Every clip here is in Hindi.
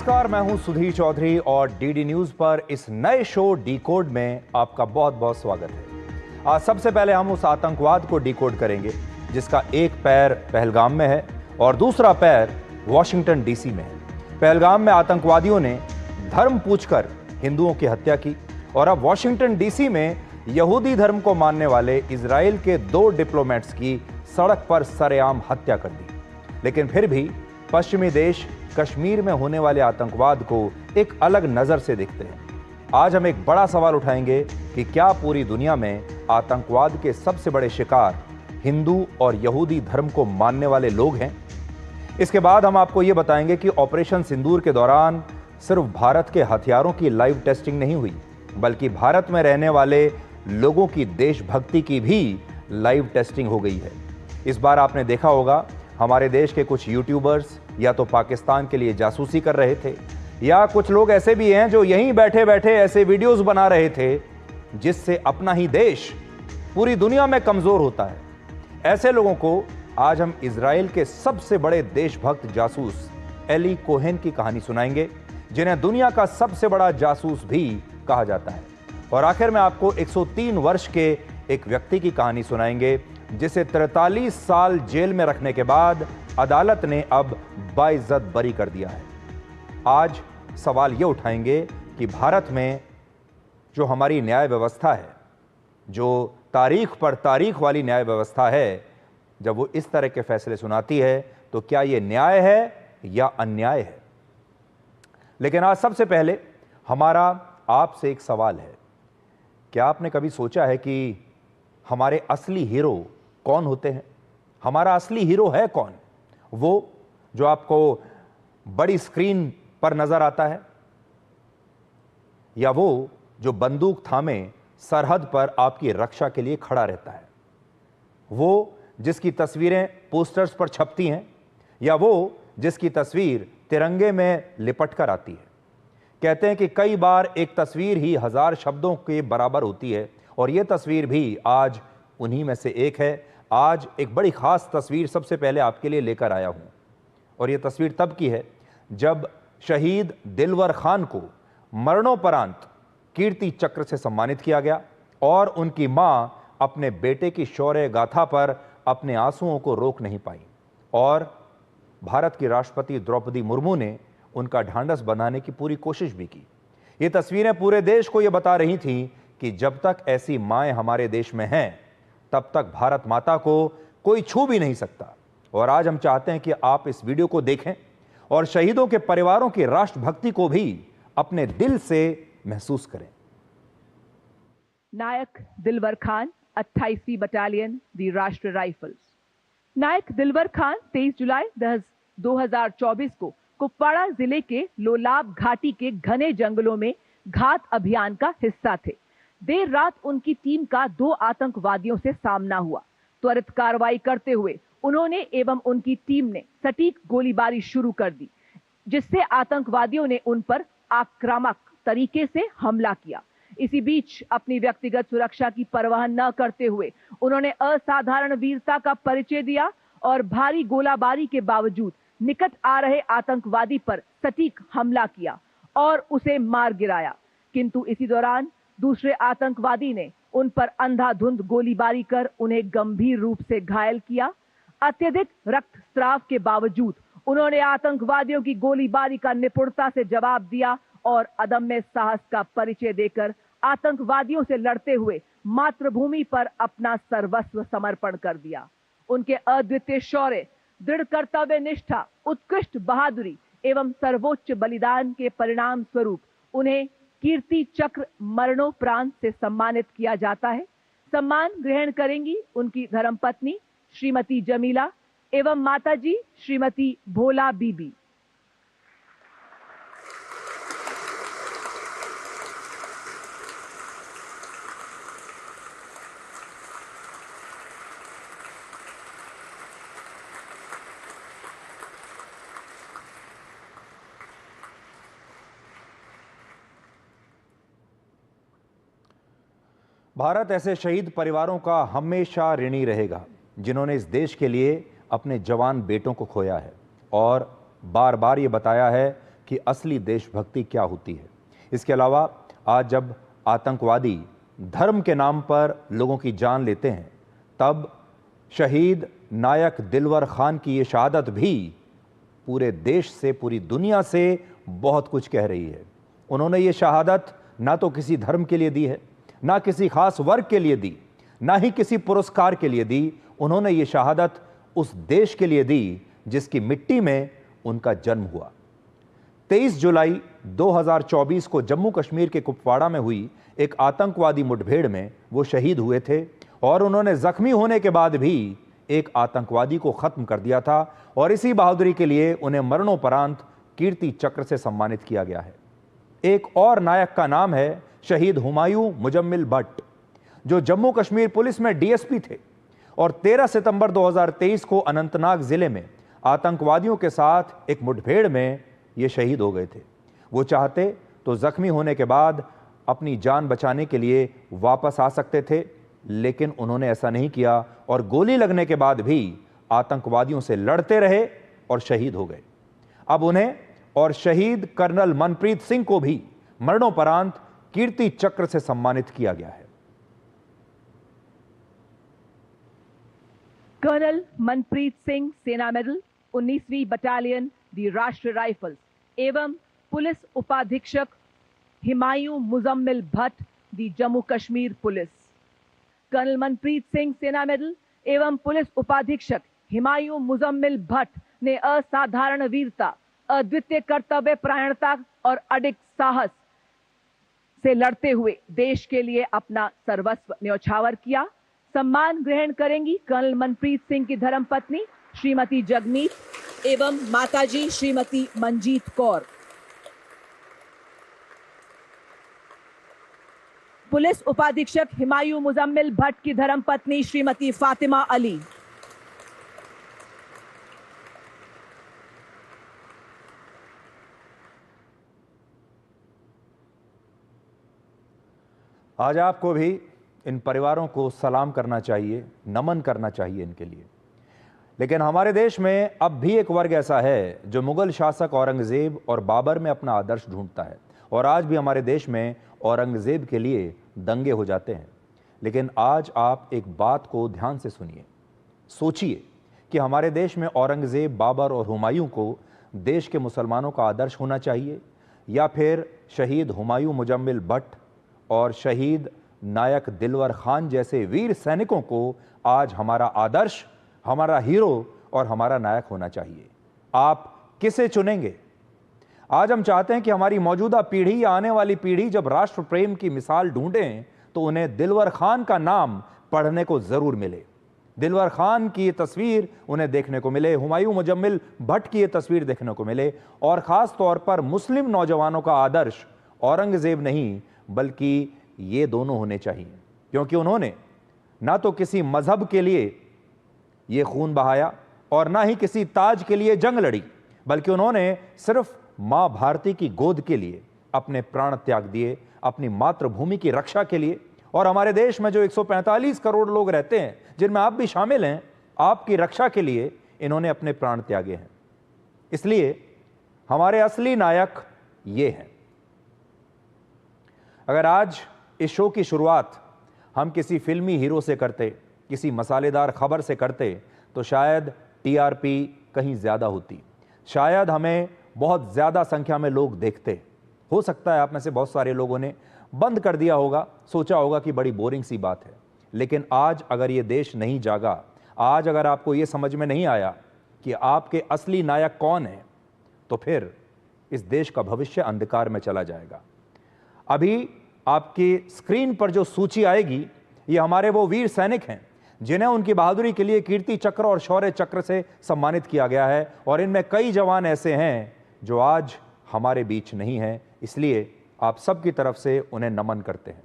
नमस्कार, मैं हूं सुधीर चौधरी और डीडी न्यूज पर इस नए शो डिकोड में आपका बहुत बहुत स्वागत है। आज सबसे पहले हम उस आतंकवाद को डिकोड करेंगे जिसका एक पैर पहलगाम में है और दूसरा पैर वॉशिंगटन डीसी में है। पहलगाम में आतंकवादियों ने धर्म पूछकर हिंदुओं की हत्या की और अब वॉशिंगटन डीसी में यहूदी धर्म को मानने वाले इजराइल के 2 डिप्लोमेट्स की सड़क पर सरेआम हत्या कर दी। लेकिन फिर भी पश्चिमी देश कश्मीर में होने वाले आतंकवाद को एक अलग नजर से देखते हैं। आज हम एक बड़ा सवाल उठाएंगे कि क्या पूरी दुनिया में आतंकवाद के सबसे बड़े शिकार हिंदू और यहूदी धर्म को मानने वाले लोग हैं। इसके बाद हम आपको यह बताएंगे कि ऑपरेशन सिंदूर के दौरान सिर्फ भारत के हथियारों की लाइव टेस्टिंग नहीं हुई, बल्कि भारत में रहने वाले लोगों की देशभक्ति की भी लाइव टेस्टिंग हो गई है। इस बार आपने देखा होगा हमारे देश के कुछ यूट्यूबर्स या तो पाकिस्तान के लिए जासूसी कर रहे थे या कुछ लोग ऐसे भी हैं जो यहीं बैठे बैठे ऐसे वीडियोस बना रहे थे जिससे अपना ही देश पूरी दुनिया में कमजोर होता है। ऐसे लोगों को आज हम इजराइल के सबसे बड़े देशभक्त जासूस एली कोहेन की कहानी सुनाएंगे, जिन्हें दुनिया का सबसे बड़ा जासूस भी कहा जाता है। और आखिर में आपको 103 वर्ष के एक व्यक्ति की कहानी सुनाएंगे जिसे 43 साल जेल में रखने के बाद अदालत ने अब बाइज्जत बरी कर दिया है। आज सवाल यह उठाएंगे कि भारत में जो हमारी न्याय व्यवस्था है, जो तारीख पर तारीख वाली न्याय व्यवस्था है, जब वो इस तरह के फैसले सुनाती है तो क्या ये न्याय है या अन्याय है। लेकिन आज सबसे पहले हमारा आपसे एक सवाल है, क्या आपने कभी सोचा है कि हमारे असली हीरो कौन होते हैं? हमारा असली हीरो है कौन? वो जो आपको बड़ी स्क्रीन पर नजर आता है, या वो जो बंदूक थामे सरहद पर आपकी रक्षा के लिए खड़ा रहता है? वो जिसकी तस्वीरें पोस्टर्स पर छपती हैं, या वो जिसकी तस्वीर तिरंगे में लिपट कर आती है? कहते हैं कि कई बार एक तस्वीर ही 1000 शब्दों के बराबर होती है, और यह तस्वीर भी आज उन्हीं में से एक है। आज एक बड़ी खास तस्वीर सबसे पहले आपके लिए लेकर आया हूं, और यह तस्वीर तब की है जब शहीद दिलवर खान को मरणोपरांत कीर्ति चक्र से सम्मानित किया गया और उनकी मां अपने बेटे की शौर्य गाथा पर अपने आंसुओं को रोक नहीं पाई, और भारत की राष्ट्रपति द्रौपदी मुर्मू ने उनका ढांढस बनाने की पूरी कोशिश भी की। ये तस्वीरें पूरे देश को यह बता रही थीं कि जब तक ऐसी माएं हमारे देश में हैं, तब तक भारत माता को कोई छू भी नहीं सकता। और आज हम चाहते हैं कि आप इस वीडियो को देखें और शहीदों के परिवारों की राष्ट्रभक्ति को भी अपने दिल से महसूस करें। नायक दिलवर खान, 28वीं बटालियन दी राष्ट्रीय राइफल्स। नायक दिलवर खान 23 जुलाई 2024 को कुपवाड़ा जिले के लोलाब घाटी के घने जंगलों में घात अभियान का हिस्सा थे। देर रात उनकी टीम का 2 आतंकवादियों से सामना हुआ। त्वरित कार्रवाई करते हुए उन्होंने एवं उनकी टीम ने सटीक गोलीबारी शुरू कर दी, जिससे आतंकवादियों ने उन पर आक्रामक तरीके से हमला किया। इसी बीच अपनी व्यक्तिगत सुरक्षा की परवाह न करते हुए उन्होंने असाधारण वीरता का परिचय दिया और भारी गोलाबारी के बावजूद निकट आ रहे आतंकवादी पर सटीक हमला किया और उसे मार गिराया। किंतु इसी दौरान दूसरे आतंकवादी ने उन पर अंधाधुंध गोलीबारी कर उन्हें गंभीर रूप से घायल किया। अत्यधिक रक्तस्राव के बावजूद उन्होंने आतंकवादियों की गोलीबारी का निपुणता से जवाब दिया और अदम्य साहस का परिचय देकर आतंकवादियों से लड़ते हुए मातृभूमि पर अपना सर्वस्व समर्पण कर दिया। उनके अद्वितीय शौर्य, दृढ़ कर्तव्य निष्ठा, उत्कृष्ट बहादुरी एवं सर्वोच्च बलिदान के परिणाम स्वरूप उन्हें कीर्ति चक्र मरणोपरांत से सम्मानित किया जाता है। सम्मान ग्रहण करेंगी उनकी धर्मपत्नी श्रीमती जमीला एवं माताजी श्रीमती भोला बीबी। भारत ऐसे शहीद परिवारों का हमेशा ऋणी रहेगा जिन्होंने इस देश के लिए अपने जवान बेटों को खोया है और बार बार ये बताया है कि कि असली देशभक्ति क्या होती है। इसके अलावा आज जब आतंकवादी धर्म के नाम पर लोगों की जान लेते हैं, तब शहीद नायक दिलवर खान की ये शहादत भी पूरे देश से, पूरी दुनिया से बहुत कुछ कह रही है। उन्होंने ये शहादत ना तो किसी धर्म के लिए दी है, ना किसी खास वर्ग के लिए दी, ना ही किसी पुरस्कार के लिए दी। उन्होंने ये शहादत उस देश के लिए दी जिसकी मिट्टी में उनका जन्म हुआ। 23 जुलाई 2024 को जम्मू कश्मीर के कुपवाड़ा में हुई एक आतंकवादी मुठभेड़ में वो शहीद हुए थे और उन्होंने जख्मी होने के बाद भी एक आतंकवादी को खत्म कर दिया था और इसी बहादुरी के लिए उन्हें मरणोपरांत कीर्ति चक्र से सम्मानित किया गया है। एक और नायक का नाम है शहीद हुमायूं मुजम्मिल भट्ट, जो जम्मू कश्मीर पुलिस में डीएसपी थे और 13 सितंबर 2023 को अनंतनाग जिले में आतंकवादियों के साथ एक मुठभेड़ में ये शहीद हो गए थे। वो चाहते तो जख्मी होने के बाद अपनी जान बचाने के लिए वापस आ सकते थे, लेकिन उन्होंने ऐसा नहीं किया और गोली लगने के बाद भी आतंकवादियों से लड़ते रहे और शहीद हो गए। अब उन्हें और शहीद कर्नल मनप्रीत सिंह को भी मरणोपरांत कीर्ति चक्र से सम्मानित किया गया है। कर्नल मनप्रीत सिंह सेना मेडल 19वीं बटालियन दी राष्ट्रीय राइफल्स एवं पुलिस उपाधीक्षक हिमायूं मुजम्मिल भट्ट दी जम्मू कश्मीर पुलिस। कर्नल मनप्रीत सिंह सेना मेडल एवं पुलिस उपाधीक्षक हिमायूं मुजम्मिल भट्ट ने असाधारण वीरता, अद्वितीय कर्तव्य परायणता और अडिग साहस से लड़ते हुए देश के लिए अपना सर्वस्व न्यौछावर किया। सम्मान ग्रहण करेंगी कर्नल मनप्रीत सिंह की धर्मपत्नी श्रीमती जगमीत एवं माताजी श्रीमती मंजीत कौर। पुलिस उपाधीक्षक हिमायूं मुजम्मिल भट्ट की धर्मपत्नी श्रीमती फातिमा अली। आज आपको भी इन परिवारों को सलाम करना चाहिए, नमन करना चाहिए इनके लिए। लेकिन हमारे देश में अब भी एक वर्ग ऐसा है जो मुगल शासक औरंगजेब और बाबर में अपना आदर्श ढूंढता है और आज भी हमारे देश में औरंगजेब के लिए दंगे हो जाते हैं। लेकिन आज आप एक बात को ध्यान से सुनिए, सोचिए कि हमारे देश में औरंगजेब, बाबर और हुमायूं को देश के मुसलमानों का आदर्श होना चाहिए या फिर शहीद हुमायूं मुजम्मिल भट्ट और शहीद नायक दिलवर खान जैसे वीर सैनिकों को आज हमारा आदर्श, हमारा हीरो और हमारा नायक होना चाहिए। आप किसे चुनेंगे? आज हम चाहते हैं कि हमारी मौजूदा पीढ़ी या आने वाली पीढ़ी जब राष्ट्र प्रेम की मिसाल ढूंढें तो उन्हें दिलवर खान का नाम पढ़ने को जरूर मिले, दिलवर खान की ये तस्वीर उन्हें देखने को मिले, हुमायूं मुजम्मिल भट्ट की ये तस्वीर देखने को मिले और खास तौर पर मुस्लिम नौजवानों का आदर्श औरंगजेब नहीं बल्कि ये दोनों होने चाहिए, क्योंकि उन्होंने ना तो किसी मजहब के लिए ये खून बहाया और ना ही किसी ताज के लिए जंग लड़ी, बल्कि उन्होंने सिर्फ मां भारती की गोद के लिए अपने प्राण त्याग दिए, अपनी मातृभूमि की रक्षा के लिए। और हमारे देश में जो 145 करोड़ लोग रहते हैं, जिनमें आप भी शामिल हैं, आपकी रक्षा के लिए इन्होंने अपने प्राण त्यागे हैं। इसलिए हमारे असली नायक ये हैं। अगर आज इस शो की शुरुआत हम किसी फिल्मी हीरो से करते, किसी मसालेदार खबर से करते, तो शायद टीआरपी कहीं ज्यादा होती, शायद हमें बहुत ज्यादा संख्या में लोग देखते। हो सकता है आप में से बहुत सारे लोगों ने बंद कर दिया होगा, सोचा होगा कि बड़ी बोरिंग सी बात है। लेकिन आज अगर ये देश नहीं जागा, आज अगर आपको ये समझ में नहीं आया कि आपके असली नायक कौन है, तो फिर इस देश का भविष्य अंधकार में चला जाएगा। अभी आपकी स्क्रीन पर जो सूची आएगी, ये हमारे वो वीर सैनिक हैं जिन्हें उनकी बहादुरी के लिए कीर्ति चक्र और शौर्य चक्र से सम्मानित किया गया है। और इनमें कई जवान ऐसे हैं जो आज हमारे बीच नहीं हैं, इसलिए आप सबकी तरफ से उन्हें नमन करते हैं।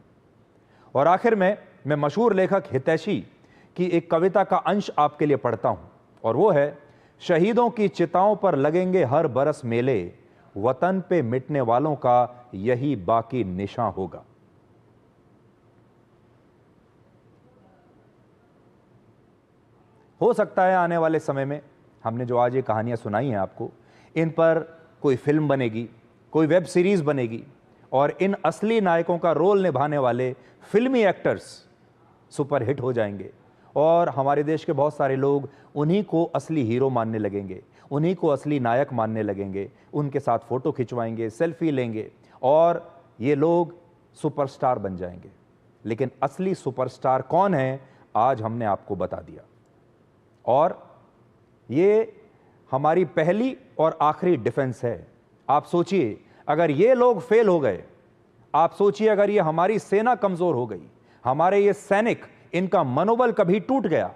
और आखिर में मैं मशहूर लेखक हितैषी की एक कविता का अंश आपके लिए पढ़ता हूं, और वो है, शहीदों की चिताओं पर लगेंगे हर बरस मेले, वतन पे मिटने वालों का यही बाकी निशान होगा। हो सकता है आने वाले समय में हमने जो आज ये कहानियां सुनाई हैं आपको, इन पर कोई फिल्म बनेगी, कोई वेब सीरीज बनेगी और इन असली नायकों का रोल निभाने वाले फिल्मी एक्टर्स सुपरहिट हो जाएंगे और हमारे देश के बहुत सारे लोग उन्हीं को असली हीरो मानने लगेंगे, उन्हीं को असली नायक मानने लगेंगे, उनके साथ फोटो खिंचवाएंगे, सेल्फी लेंगे और ये लोग सुपरस्टार बन जाएंगे। लेकिन असली सुपरस्टार कौन है, आज हमने आपको बता दिया। और ये हमारी पहली और आखिरी डिफेंस है। आप सोचिए, अगर ये लोग फेल हो गए, आप सोचिए अगर ये हमारी सेना कमजोर हो गई, हमारे ये सैनिक, इनका मनोबल कभी टूट गया,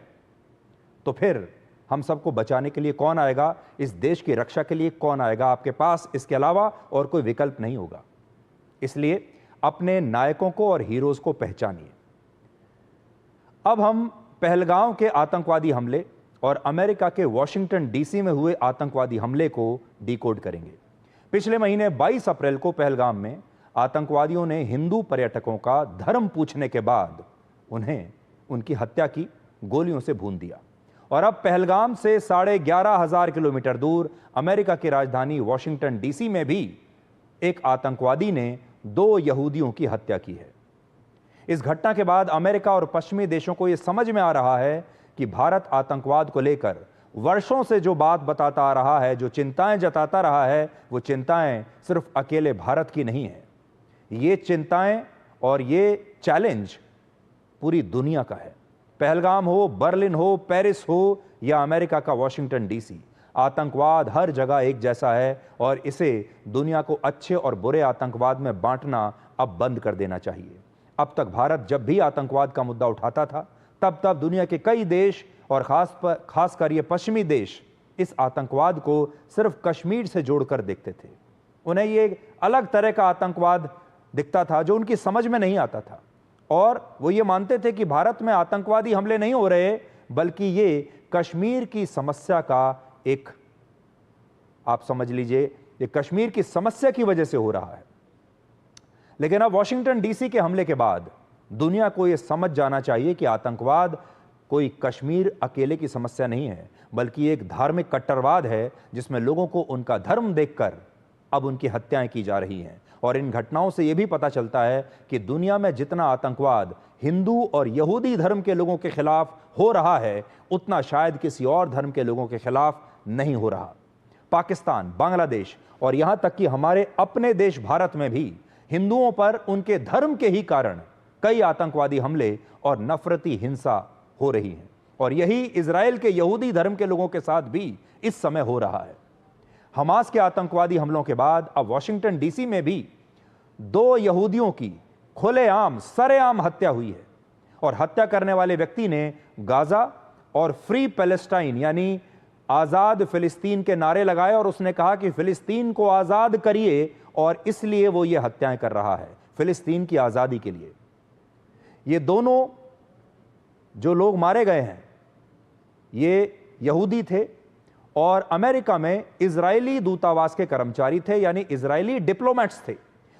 तो फिर हम सबको बचाने के लिए कौन आएगा? इस देश की रक्षा के लिए कौन आएगा? आपके पास इसके अलावा और कोई विकल्प नहीं होगा। इसलिए अपने नायकों को और हीरोज को पहचानिए। अब हम पहलगाम के आतंकवादी हमले और अमेरिका के वॉशिंगटन डीसी में हुए आतंकवादी हमले को डिकोड करेंगे। पिछले महीने 22 अप्रैल को पहलगाम में आतंकवादियों ने हिंदू पर्यटकों का धर्म पूछने के बाद उन्हें उनकी हत्या की, गोलियों से भून दिया। और अब पहलगाम से 11,500 किलोमीटर दूर अमेरिका की राजधानी वॉशिंगटन डीसी में भी एक आतंकवादी ने 2 यहूदियों की हत्या की है। इस घटना के बाद अमेरिका और पश्चिमी देशों को यह समझ में आ रहा है कि भारत आतंकवाद को लेकर वर्षों से जो बात बताता आ रहा है, जो चिंताएं जताता रहा है, वो चिंताएं सिर्फ अकेले भारत की नहीं है। ये चिंताएं और ये चैलेंज पूरी दुनिया का है। पहलगाम हो, बर्लिन हो, पेरिस हो या अमेरिका का वॉशिंगटन डीसी, आतंकवाद हर जगह एक जैसा है और इसे दुनिया को अच्छे और बुरे आतंकवाद में बांटना अब बंद कर देना चाहिए। अब तक भारत जब भी आतंकवाद का मुद्दा उठाता था, तब दुनिया के कई देश और खासकर ये पश्चिमी देश इस आतंकवाद को सिर्फ कश्मीर से जोड़कर देखते थे। उन्हें ये अलग तरह का आतंकवाद दिखता था जो उनकी समझ में नहीं आता था और वो ये मानते थे कि भारत में आतंकवादी हमले नहीं हो रहे, बल्कि ये कश्मीर की समस्या का एक, आप समझ लीजिए, ये कश्मीर की समस्या की वजह से हो रहा है। लेकिन अब वॉशिंगटन डीसी के हमले के बाद दुनिया को यह समझ जाना चाहिए कि आतंकवाद कोई कश्मीर अकेले की समस्या नहीं है, बल्कि एक धार्मिक कट्टरवाद है जिसमें लोगों को उनका धर्म देखकर अब उनकी हत्याएं की जा रही हैं। और इन घटनाओं से यह भी पता चलता है कि दुनिया में जितना आतंकवाद हिंदू और यहूदी धर्म के लोगों के खिलाफ हो रहा है, उतना शायद किसी और धर्म के लोगों के खिलाफ नहीं हो रहा। पाकिस्तान, बांग्लादेश और यहां तक कि हमारे अपने देश भारत में भी हिंदुओं पर उनके धर्म के ही कारण कई आतंकवादी हमले और नफरती हिंसा हो रही है। और यही इजराइल के यहूदी धर्म के लोगों के साथ भी इस समय हो रहा है। हमास के आतंकवादी हमलों के बाद अब वॉशिंगटन डीसी में भी 2 यहूदियों की खुलेआम, सरेआम हत्या हुई है और हत्या करने वाले व्यक्ति ने गाजा और फ्री पैलेस्टाइन यानी आजाद फिलिस्तीन के नारे लगाए और उसने कहा कि फिलिस्तीन को आजाद करिए और इसलिए वो ये हत्याएं कर रहा है, फिलिस्तीन की आजादी के लिए। ये दोनों जो लोग मारे गए हैं ये यहूदी थे और अमेरिका में इजरायली दूतावास के कर्मचारी थे, यानी इजरायली डिप्लोमेट्स थे,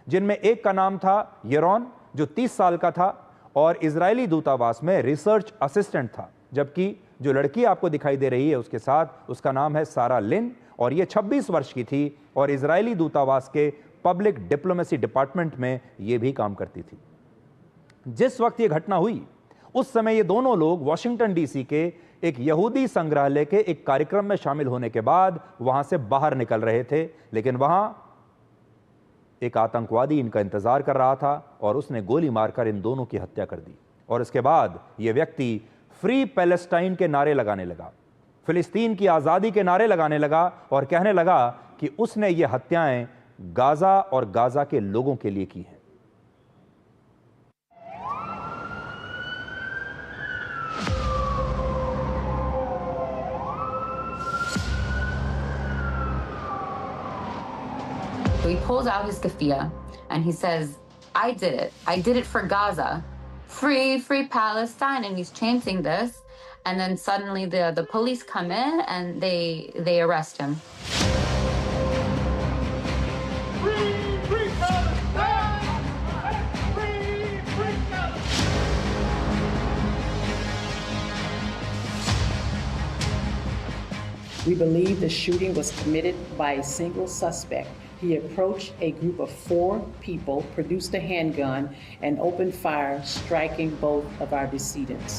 जिनमें एक का नाम था येरोन जो 30 साल का था और इजरायली दूतावास में रिसर्च असिस्टेंट था, जबकि जो लड़की आपको दिखाई दे रही है उसके साथ, उसका नाम है सारा लिन और ये 26 वर्ष की थी और इजरायली दूतावास के पब्लिक डिप्लोमेसी डिपार्टमेंट में ये भी काम करती थी। जिस वक्त ये घटना हुई उस समय ये दोनों लोग वॉशिंगटन डीसी के एक यहूदी संग्रहालय के एक कार्यक्रम में शामिल होने के बाद वहां से बाहर निकल रहे थे, लेकिन वहां एक आतंकवादी इनका इंतजार कर रहा था और उसने गोली मारकर इन दोनों की हत्या कर दी। और इसके बाद यह व्यक्ति फ्री पैलेस्टाइन के नारे लगाने लगा, फिलिस्तीन की आजादी के नारे लगाने लगा और कहने लगा कि उसने ये हत्याएं गाजा और गाजा के लोगों के लिए की हैं। So he pulls out his keffiyeh and he says, I did it. I did it for Gaza. Free, free Palestine. And he's chanting this. And then suddenly the police come in and they arrest him. Free, free Palestine! Free, free Palestine! We believe the shooting was committed by a single suspect. He approached a group of 4 people, produced a handgun, and opened fire, striking both of our decedents.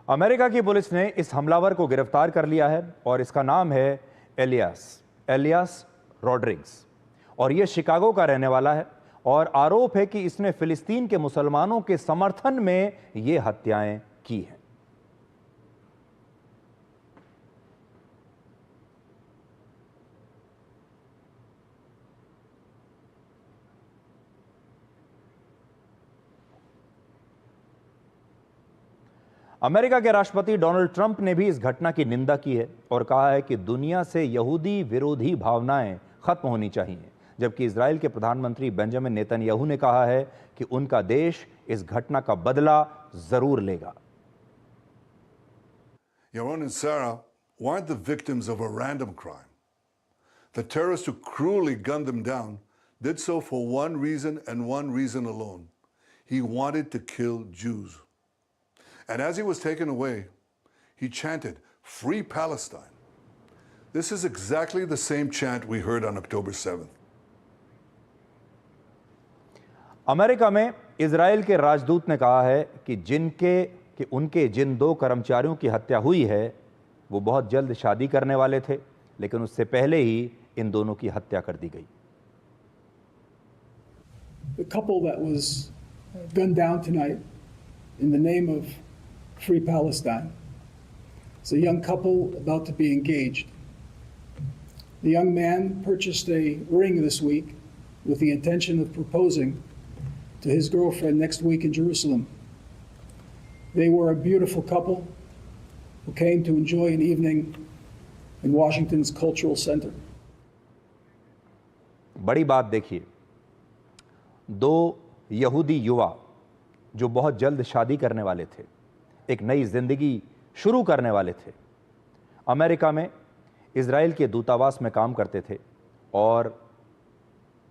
America की पुलिस ने इस हमलावर को गिरफ्तार कर लिया है और इसका नाम है एलियास रॉड्रिग्स और यह शिकागो का रहने वाला है और आरोप है कि इसने फिलिस्तीन के मुसलमानों के समर्थन में ये हत्याएं की हैं। अमेरिका के राष्ट्रपति डोनाल्ड ट्रंप ने भी इस घटना की निंदा की है और कहा है कि दुनिया से यहूदी विरोधी भावनाएं खत्म होनी चाहिए, जबकि इजराइल के प्रधानमंत्री बेंजामिन नेतन्याहू ने कहा है कि उनका देश इस घटना का बदला जरूर लेगा। Yaron and Sarah weren't the victims of a random crime. The terrorists who cruelly gunned them down did so for one reason and one reason alone. He wanted to kill Jews. And as he was taken away, he chanted, "Free Palestine." This is exactly the same chant we heard on October 7th. America में इजराइल के राजदूत ने कहा है कि उनके जिन 2 कर्मचारियों की हत्या हुई है वो बहुत जल्द शादी करने वाले थे, लेकिन उससे पहले ही इन दोनों की हत्या कर दी गई। The couple that was gunned down tonight in the name of Free Palestine. It's a young couple about to be engaged. The young man purchased a ring this week with the intention of proposing to his girlfriend next week in Jerusalem. They were a beautiful couple who came to enjoy an evening in Washington's Cultural Center. बड़ी बात देखिए, 2 यहूदी युवा जो बहुत जल्द शादी करने वाले थे, एक नई जिंदगी शुरू करने वाले थे, अमेरिका में इजराइल के दूतावास में काम करते थे और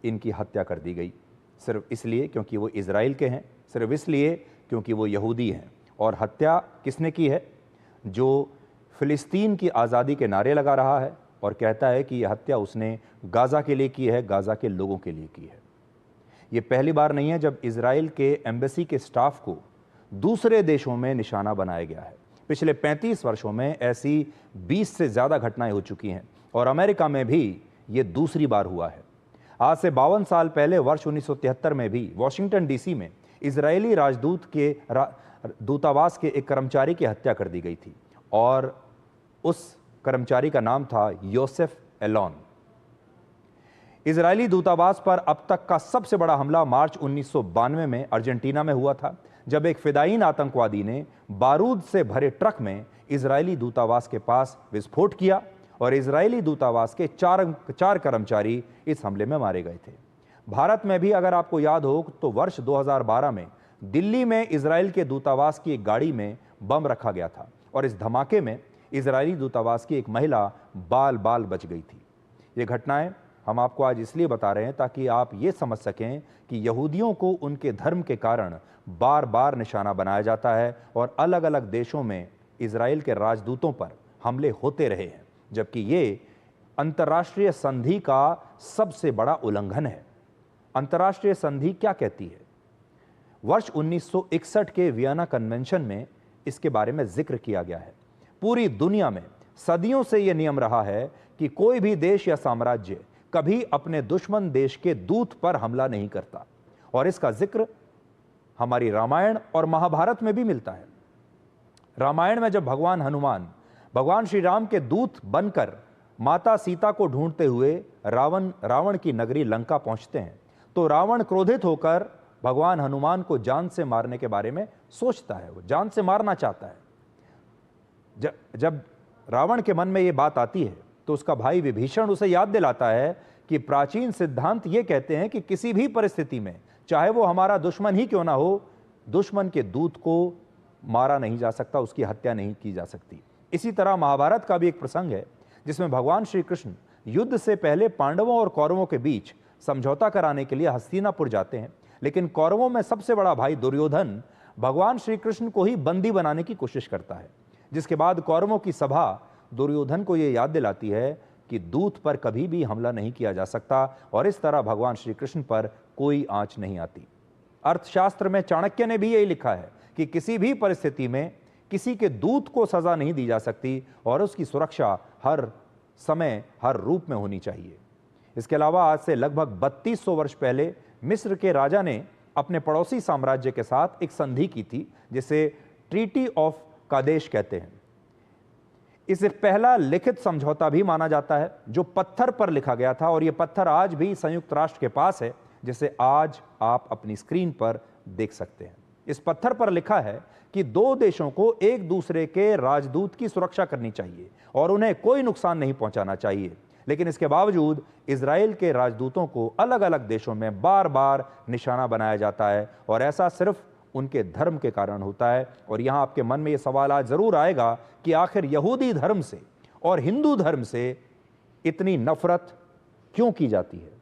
इनकी हत्या कर दी गई सिर्फ इसलिए क्योंकि वो इजराइल के हैं, सिर्फ इसलिए क्योंकि वो यहूदी हैं। और हत्या किसने की है? जो फिलिस्तीन की आज़ादी के नारे लगा रहा है और कहता है कि यह हत्या उसने गाज़ा के लिए की है, गाज़ा के लोगों के लिए की है। ये पहली बार नहीं है जब इजराइल के एम्बेसी के स्टाफ को दूसरे देशों में निशाना बनाया गया है। पिछले 35 वर्षों में ऐसी 20 से ज़्यादा घटनाएं हो चुकी हैं और अमेरिका में भी ये दूसरी बार हुआ है। आज से 52 साल पहले वर्ष 1973 में भी वाशिंगटन डीसी में इजरायली राजदूत के दूतावास के एक कर्मचारी की हत्या कर दी गई थी और उस कर्मचारी का नाम था योसेफ एलोन। इजरायली दूतावास पर अब तक का सबसे बड़ा हमला मार्च 1992 में अर्जेंटीना में हुआ था, जब एक फिदायीन आतंकवादी ने बारूद से भरे ट्रक में इजरायली दूतावास के पास विस्फोट किया और इजरायली दूतावास के 4 कर्मचारी इस हमले में मारे गए थे। भारत में भी अगर आपको याद हो तो वर्ष 2012 में दिल्ली में इजराइल के दूतावास की एक गाड़ी में बम रखा गया था और इस धमाके में इजरायली दूतावास की एक महिला बाल बाल बच गई थी। ये घटनाएं हम आपको आज इसलिए बता रहे हैं ताकि आप ये समझ सकें कि यहूदियों को उनके धर्म के कारण बार बार निशाना बनाया जाता है और अलग अलग देशों में इजराइल के राजदूतों पर हमले होते रहे हैं, जबकि ये अंतर्राष्ट्रीय संधि का सबसे बड़ा उल्लंघन है। अंतर्राष्ट्रीय संधि क्या कहती है? वर्ष 1961 के वियना कन्वेंशन में इसके बारे में जिक्र किया गया है। पूरी दुनिया में सदियों से यह नियम रहा है कि कोई भी देश या साम्राज्य कभी अपने दुश्मन देश के दूत पर हमला नहीं करता और इसका जिक्र हमारी रामायण और महाभारत में भी मिलता है। रामायण में जब भगवान हनुमान भगवान श्री राम के दूत बनकर माता सीता को ढूंढते हुए रावण की नगरी लंका पहुंचते हैं तो रावण क्रोधित होकर भगवान हनुमान को जान से मारने के बारे में सोचता है, वो जान से मारना चाहता है। जब रावण के मन में ये बात आती है तो उसका भाई विभीषण उसे याद दिलाता है कि प्राचीन सिद्धांत ये कहते हैं कि किसी भी परिस्थिति में, चाहे वो हमारा दुश्मन ही क्यों ना हो, दुश्मन के दूत को मारा नहीं जा सकता, उसकी हत्या नहीं की जा सकती। इसी तरह महाभारत का भी एक प्रसंग है जिसमें भगवान श्री कृष्ण युद्ध से पहले पांडवों और कौरवों के बीच समझौता कराने के लिए हस्तिनापुर जाते हैं, लेकिन कौरवों में सबसे बड़ा भाई दुर्योधन भगवान श्री कृष्ण को ही बंदी बनाने की कोशिश करता है, जिसके बाद कौरवों की सभा दुर्योधन को यह याद दिलाती है कि दूत पर कभी भी हमला नहीं किया जा सकता और इस तरह भगवान श्री कृष्ण पर कोई आंच नहीं आती। अर्थशास्त्र में चाणक्य ने भी यही लिखा है कि किसी भी परिस्थिति में किसी के दूत को सजा नहीं दी जा सकती और उसकी सुरक्षा हर समय हर रूप में होनी चाहिए। इसके अलावा आज से लगभग 3200 वर्ष पहले मिस्र के राजा ने अपने पड़ोसी साम्राज्य के साथ एक संधि की थी, जिसे ट्रीटी ऑफ कादेश कहते हैं। इसे पहला लिखित समझौता भी माना जाता है जो पत्थर पर लिखा गया था, और यह पत्थर आज भी संयुक्त राष्ट्र के पास है, जिसे आज आप अपनी स्क्रीन पर देख सकते हैं। इस पत्थर पर लिखा है कि दो देशों को एक दूसरे के राजदूत की सुरक्षा करनी चाहिए और उन्हें कोई नुकसान नहीं पहुंचाना चाहिए। लेकिन इसके बावजूद इजराइल के राजदूतों को अलग अलग देशों में बार बार निशाना बनाया जाता है और ऐसा सिर्फ उनके धर्म के कारण होता है। और यहां आपके मन में यह सवाल आज जरूर आएगा कि आखिर यहूदी धर्म से और हिंदू धर्म से इतनी नफरत क्यों की जाती है?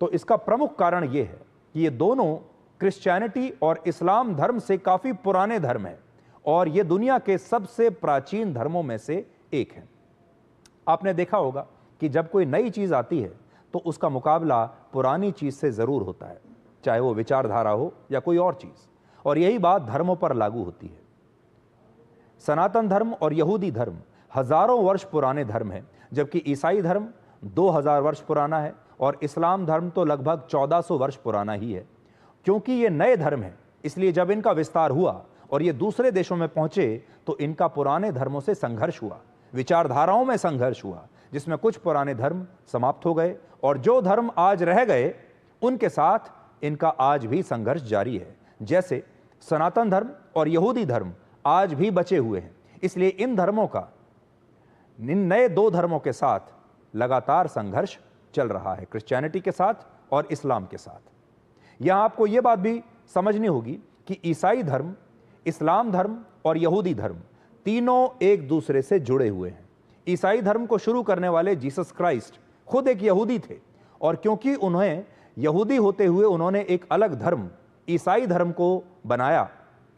तो इसका प्रमुख कारण यह है कि ये दोनों क्रिश्चियनिटी और इस्लाम धर्म से काफी पुराने धर्म हैं और ये दुनिया के सबसे प्राचीन धर्मों में से एक है। आपने देखा होगा कि जब कोई नई चीज आती है तो उसका मुकाबला पुरानी चीज से जरूर होता है, चाहे वो विचारधारा हो या कोई और चीज, और यही बात धर्मों पर लागू होती है। सनातन धर्म और यहूदी धर्म हजारों वर्ष पुराने धर्म हैं, जबकि ईसाई धर्म 2000 वर्ष पुराना है और इस्लाम धर्म तो लगभग 1400 वर्ष पुराना ही है। क्योंकि ये नए धर्म हैं, इसलिए जब इनका विस्तार हुआ और ये दूसरे देशों में पहुंचे तो इनका पुराने धर्मों से संघर्ष हुआ, विचारधाराओं में संघर्ष हुआ, जिसमें कुछ पुराने धर्म समाप्त हो गए और जो धर्म आज रह गए उनके साथ इनका आज भी संघर्ष जारी है। जैसे सनातन धर्म और यहूदी धर्म आज भी बचे हुए हैं, इसलिए इन धर्मों का इन नए दो धर्मों के साथ लगातार संघर्ष चल रहा है, क्रिश्चियनिटी के साथ और इस्लाम के साथ। यहां आपको यह बात भी समझनी होगी कि ईसाई धर्म, इस्लाम धर्म और यहूदी धर्म तीनों एक दूसरे से जुड़े हुए हैं। ईसाई धर्म को शुरू करने वाले जीसस क्राइस्ट खुद एक यहूदी थे और क्योंकि उन्हें यहूदी होते हुए उन्होंने एक अलग धर्म ईसाई धर्म को बनाया,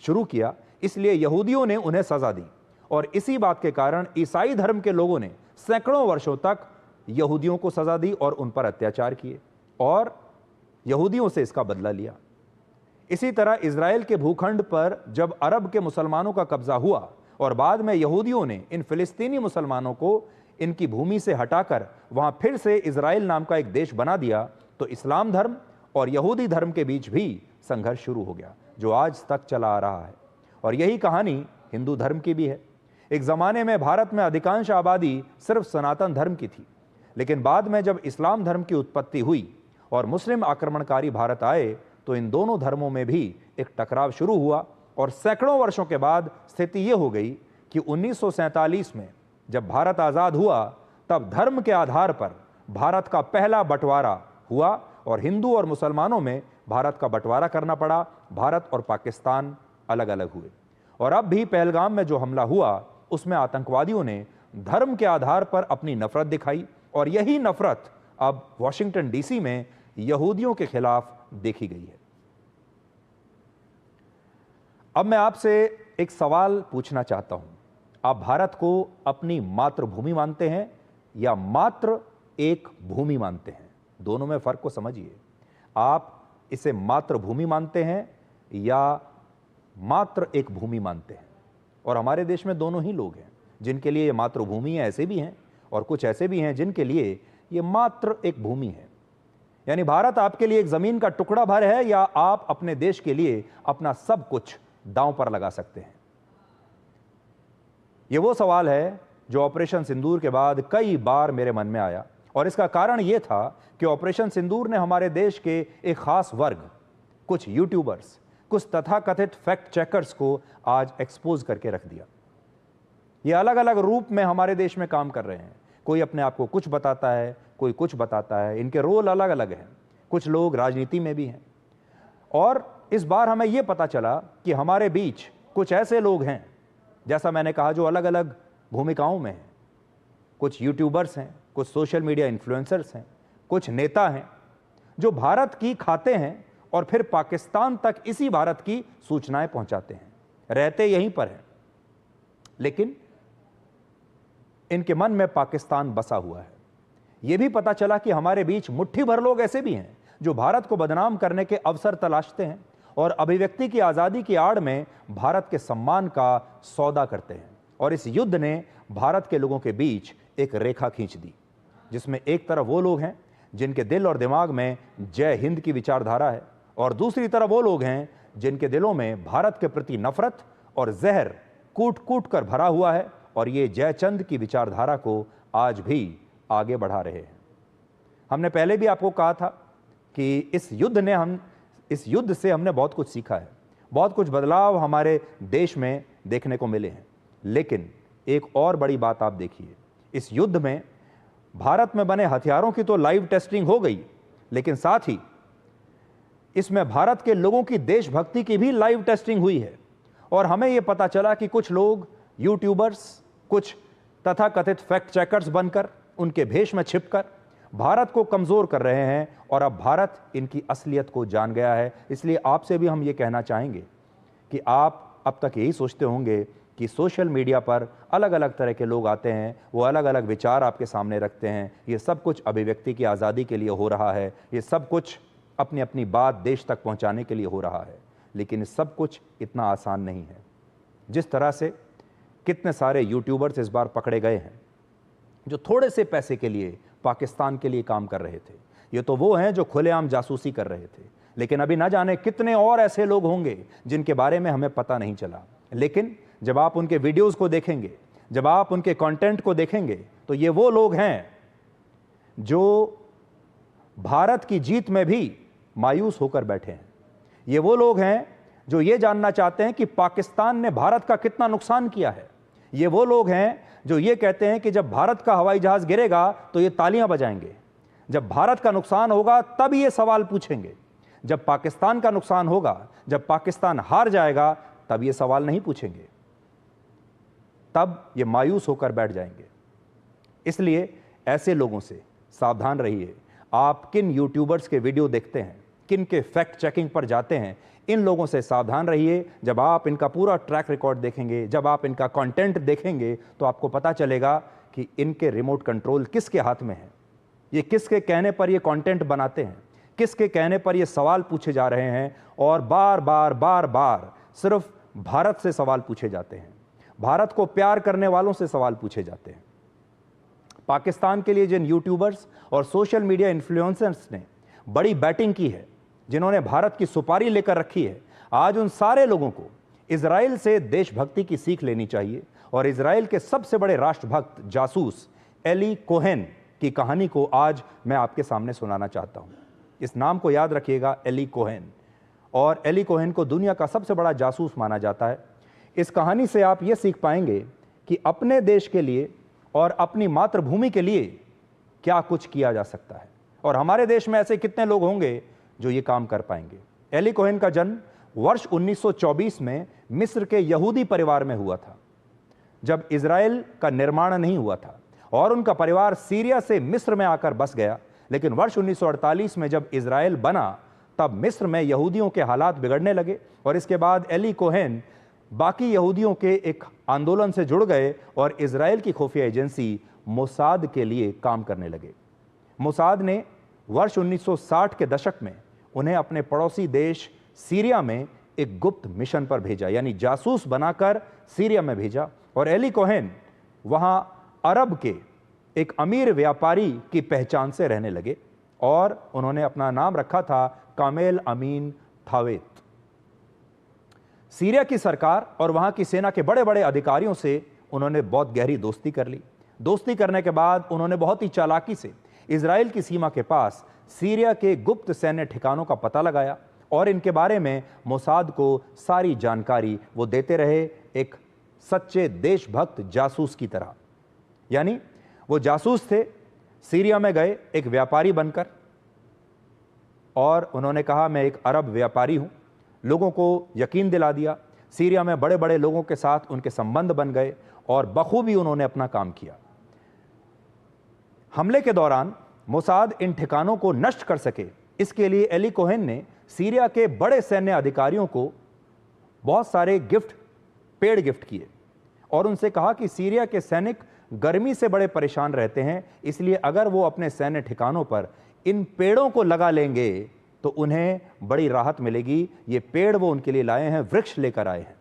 शुरू किया, इसलिए यहूदियों ने उन्हें सजा दी और इसी बात के कारण ईसाई धर्म के लोगों ने सैकड़ों वर्षों तक यहूदियों को सजा दी और उन पर अत्याचार किए और यहूदियों से इसका बदला लिया। इसी तरह इजराइल के भूखंड पर जब अरब के मुसलमानों का कब्जा हुआ और बाद में यहूदियों ने इन फिलिस्तीनी मुसलमानों को इनकी भूमि से हटाकर वहां फिर से इजराइल नाम का एक देश बना दिया, तो इस्लाम धर्म और यहूदी धर्म के बीच भी संघर्ष शुरू हो गया, जो आज तक चला आ रहा है। और यही कहानी हिंदू धर्म की भी है। एक जमाने में भारत में अधिकांश आबादी सिर्फ सनातन धर्म की थी, लेकिन बाद में जब इस्लाम धर्म की उत्पत्ति हुई और मुस्लिम आक्रमणकारी भारत आए तो इन दोनों धर्मों में भी एक टकराव शुरू हुआ और सैकड़ों वर्षों के बाद स्थिति यह हो गई कि 1947 में जब भारत आजाद हुआ तब धर्म के आधार पर भारत का पहला बंटवारा हुआ और हिंदू और मुसलमानों में भारत का बंटवारा करना पड़ा। भारत और पाकिस्तान अलग अलग हुए और अब भी पहलगाम में जो हमला हुआ उसमें आतंकवादियों ने धर्म के आधार पर अपनी नफरत दिखाई और यही नफरत अब वॉशिंगटन डीसी में यहूदियों के खिलाफ देखी गई है। अब मैं आपसे एक सवाल पूछना चाहता हूं, आप भारत को अपनी मातृभूमि मानते हैं या मात्र एक भूमि मानते हैं? दोनों में फर्क को समझिए। आप इसे मातृभूमि मानते हैं या मात्र एक भूमि मानते हैं? और हमारे देश में दोनों ही लोग हैं, जिनके लिए ये मातृभूमि है ऐसे भी हैं और कुछ ऐसे भी हैं जिनके लिए ये मात्र एक भूमि है। यानी भारत आपके लिए एक जमीन का टुकड़ा भर है या आप अपने देश के लिए अपना सब कुछ दांव पर लगा सकते हैं? यह वो सवाल है जो ऑपरेशन सिंदूर के बाद कई बार मेरे मन में आया और इसका कारण यह था कि ऑपरेशन सिंदूर ने हमारे देश के एक खास वर्ग, कुछ यूट्यूबर्स, कुछ तथाकथित फैक्ट चेकर्स को आज एक्सपोज करके रख दिया। ये अलग अलग रूप में हमारे देश में काम कर रहे हैं। कोई अपने आप को कुछ बताता है, कोई कुछ बताता है, इनके रोल अलग अलग हैं। कुछ लोग राजनीति में भी हैं और इस बार हमें यह पता चला कि हमारे बीच कुछ ऐसे लोग हैं, जैसा मैंने कहा, जो अलग अलग भूमिकाओं में हैं। कुछ यूट्यूबर्स हैं, कुछ सोशल मीडिया इन्फ्लुएंसर्स हैं, कुछ नेता हैं जो भारत की खाते हैं और फिर पाकिस्तान तक इसी भारत की सूचनाएं पहुंचाते हैं, रहते यहीं पर हैं, लेकिन इनके मन में पाकिस्तान बसा हुआ है। यह भी पता चला कि हमारे बीच मुट्ठी भर लोग ऐसे भी हैं जो भारत को बदनाम करने के अवसर तलाशते हैं और अभिव्यक्ति की आज़ादी की आड़ में भारत के सम्मान का सौदा करते हैं। और इस युद्ध ने भारत के लोगों के बीच एक रेखा खींच दी, जिसमें एक तरफ वो लोग हैं जिनके दिल और दिमाग में जय हिंद की विचारधारा है, और दूसरी तरफ वो लोग हैं जिनके दिलों में भारत के प्रति नफरत और जहर कूट कूट कर भरा हुआ है, और ये जयचंद की विचारधारा को आज भी आगे बढ़ा रहे हैं। हमने पहले भी आपको कहा था कि इस युद्ध से हमने बहुत कुछ सीखा है, बहुत कुछ बदलाव हमारे देश में देखने को मिले हैं। लेकिन एक और बड़ी बात आप देखिए, इस युद्ध में भारत में बने हथियारों की तो लाइव टेस्टिंग हो गई, लेकिन साथ ही इसमें भारत के लोगों की देशभक्ति की भी लाइव टेस्टिंग हुई है। और हमें यह पता चला कि कुछ लोग यूट्यूबर्स, कुछ तथाकथित फैक्ट चेकर्स बनकर, उनके भेष में छिपकर भारत को कमजोर कर रहे हैं, और अब भारत इनकी असलियत को जान गया है। इसलिए आपसे भी हम ये कहना चाहेंगे कि आप अब तक यही सोचते होंगे कि सोशल मीडिया पर अलग अलग तरह के लोग आते हैं, वो अलग अलग विचार आपके सामने रखते हैं, ये सब कुछ अभिव्यक्ति की आज़ादी के लिए हो रहा है, ये सब कुछ अपनी अपनी बात देश तक पहुंचाने के लिए हो रहा है। लेकिन सब कुछ इतना आसान नहीं है। जिस तरह से कितने सारे यूट्यूबर्स इस बार पकड़े गए हैं जो थोड़े से पैसे के लिए पाकिस्तान के लिए काम कर रहे थे, ये तो वो हैं जो खुलेआम जासूसी कर रहे थे। लेकिन अभी ना जाने कितने और ऐसे लोग होंगे जिनके बारे में हमें पता नहीं चला। लेकिन जब आप उनके वीडियोस को देखेंगे, जब आप उनके कंटेंट को देखेंगे, तो ये वो लोग हैं जो भारत की जीत में भी मायूस होकर बैठे हैं। ये वो लोग हैं जो ये जानना चाहते हैं कि पाकिस्तान ने भारत का कितना नुकसान किया है। ये वो लोग हैं जो ये कहते हैं कि जब भारत का हवाई जहाज गिरेगा तो ये तालियां बजाएंगे, जब भारत का नुकसान होगा तब ये सवाल पूछेंगे, जब पाकिस्तान का नुकसान होगा, जब पाकिस्तान हार जाएगा तब ये सवाल नहीं पूछेंगे, तब ये मायूस होकर बैठ जाएंगे। इसलिए ऐसे लोगों से सावधान रहिए। आप किन यूट्यूबर्स के वीडियो देखते हैं, किन के फैक्ट चेकिंग पर जाते हैं, इन लोगों से सावधान रहिए। जब आप इनका पूरा ट्रैक रिकॉर्ड देखेंगे, जब आप इनका कंटेंट देखेंगे, तो आपको पता चलेगा कि इनके रिमोट कंट्रोल किसके हाथ में है, ये किसके कहने पर ये कंटेंट बनाते हैं, किसके कहने पर ये सवाल पूछे जा रहे हैं, और बार बार सिर्फ भारत से सवाल पूछे जाते हैं, भारत को प्यार करने वालों से सवाल पूछे जाते हैं। पाकिस्तान के लिए जिन यूट्यूबर्स और सोशल मीडिया इन्फ्लुएंसर्स ने बड़ी बैटिंग की है, जिन्होंने भारत की सुपारी लेकर रखी है, आज उन सारे लोगों को इजराइल से देशभक्ति की सीख लेनी चाहिए। और इजराइल के सबसे बड़े राष्ट्रभक्त जासूस एली कोहेन की कहानी को आज मैं आपके सामने सुनाना चाहता हूं। इस नाम को याद रखिएगा, एली कोहेन। और एली कोहेन को दुनिया का सबसे बड़ा जासूस माना जाता है। इस कहानी से आप ये सीख पाएंगे कि अपने देश के लिए और अपनी मातृभूमि के लिए क्या कुछ किया जा सकता है, और हमारे देश में ऐसे कितने लोग होंगे जो ये काम कर पाएंगे। एली कोहेन का जन्म वर्ष 1924 में मिस्र के यहूदी परिवार में हुआ था, जब इजराइल का निर्माण नहीं हुआ था, और उनका परिवार सीरिया से मिस्र में आकर बस गया। लेकिन वर्ष 1948 में जब इजराइल बना, तब मिस्र में यहूदियों के हालात बिगड़ने लगे, और इसके बाद एली कोहेन बाकी यहूदियों के एक आंदोलन से जुड़ गए और इजराइल की खुफिया एजेंसी मोसाद के लिए काम करने लगे। मोसाद ने वर्ष 1960 के दशक में उन्हें अपने पड़ोसी देश सीरिया में एक गुप्त मिशन पर भेजा, यानी जासूस बनाकर सीरिया में भेजा। और एली कोहेन वहां अरब के एक अमीर व्यापारी की पहचान से रहने लगे, और उन्होंने अपना नाम रखा था कामेल अमीन थावेत। सीरिया की सरकार और वहां की सेना के बड़े बड़े अधिकारियों से उन्होंने बहुत गहरी दोस्ती कर ली। दोस्ती करने के बाद उन्होंने बहुत ही चालाकी से इजराइल की सीमा के पास सीरिया के गुप्त सैन्य ठिकानों का पता लगाया, और इनके बारे में मोसाद को सारी जानकारी वो देते रहे, एक सच्चे देशभक्त जासूस की तरह। यानी वो जासूस थे, सीरिया में गए एक व्यापारी बनकर, और उन्होंने कहा मैं एक अरब व्यापारी हूं, लोगों को यकीन दिला दिया। सीरिया में बड़े बड़े लोगों के साथ उनके संबंध बन गए, और बखूबी उन्होंने अपना काम किया। हमले के दौरान मोसाद इन ठिकानों को नष्ट कर सके, इसके लिए एली कोहेन ने सीरिया के बड़े सैन्य अधिकारियों को बहुत सारे पेड़ गिफ्ट किए और उनसे कहा कि सीरिया के सैनिक गर्मी से बड़े परेशान रहते हैं, इसलिए अगर वो अपने सैन्य ठिकानों पर इन पेड़ों को लगा लेंगे तो उन्हें बड़ी राहत मिलेगी। ये पेड़ वो उनके लिए लाए हैं, वृक्ष लेकर आए हैं।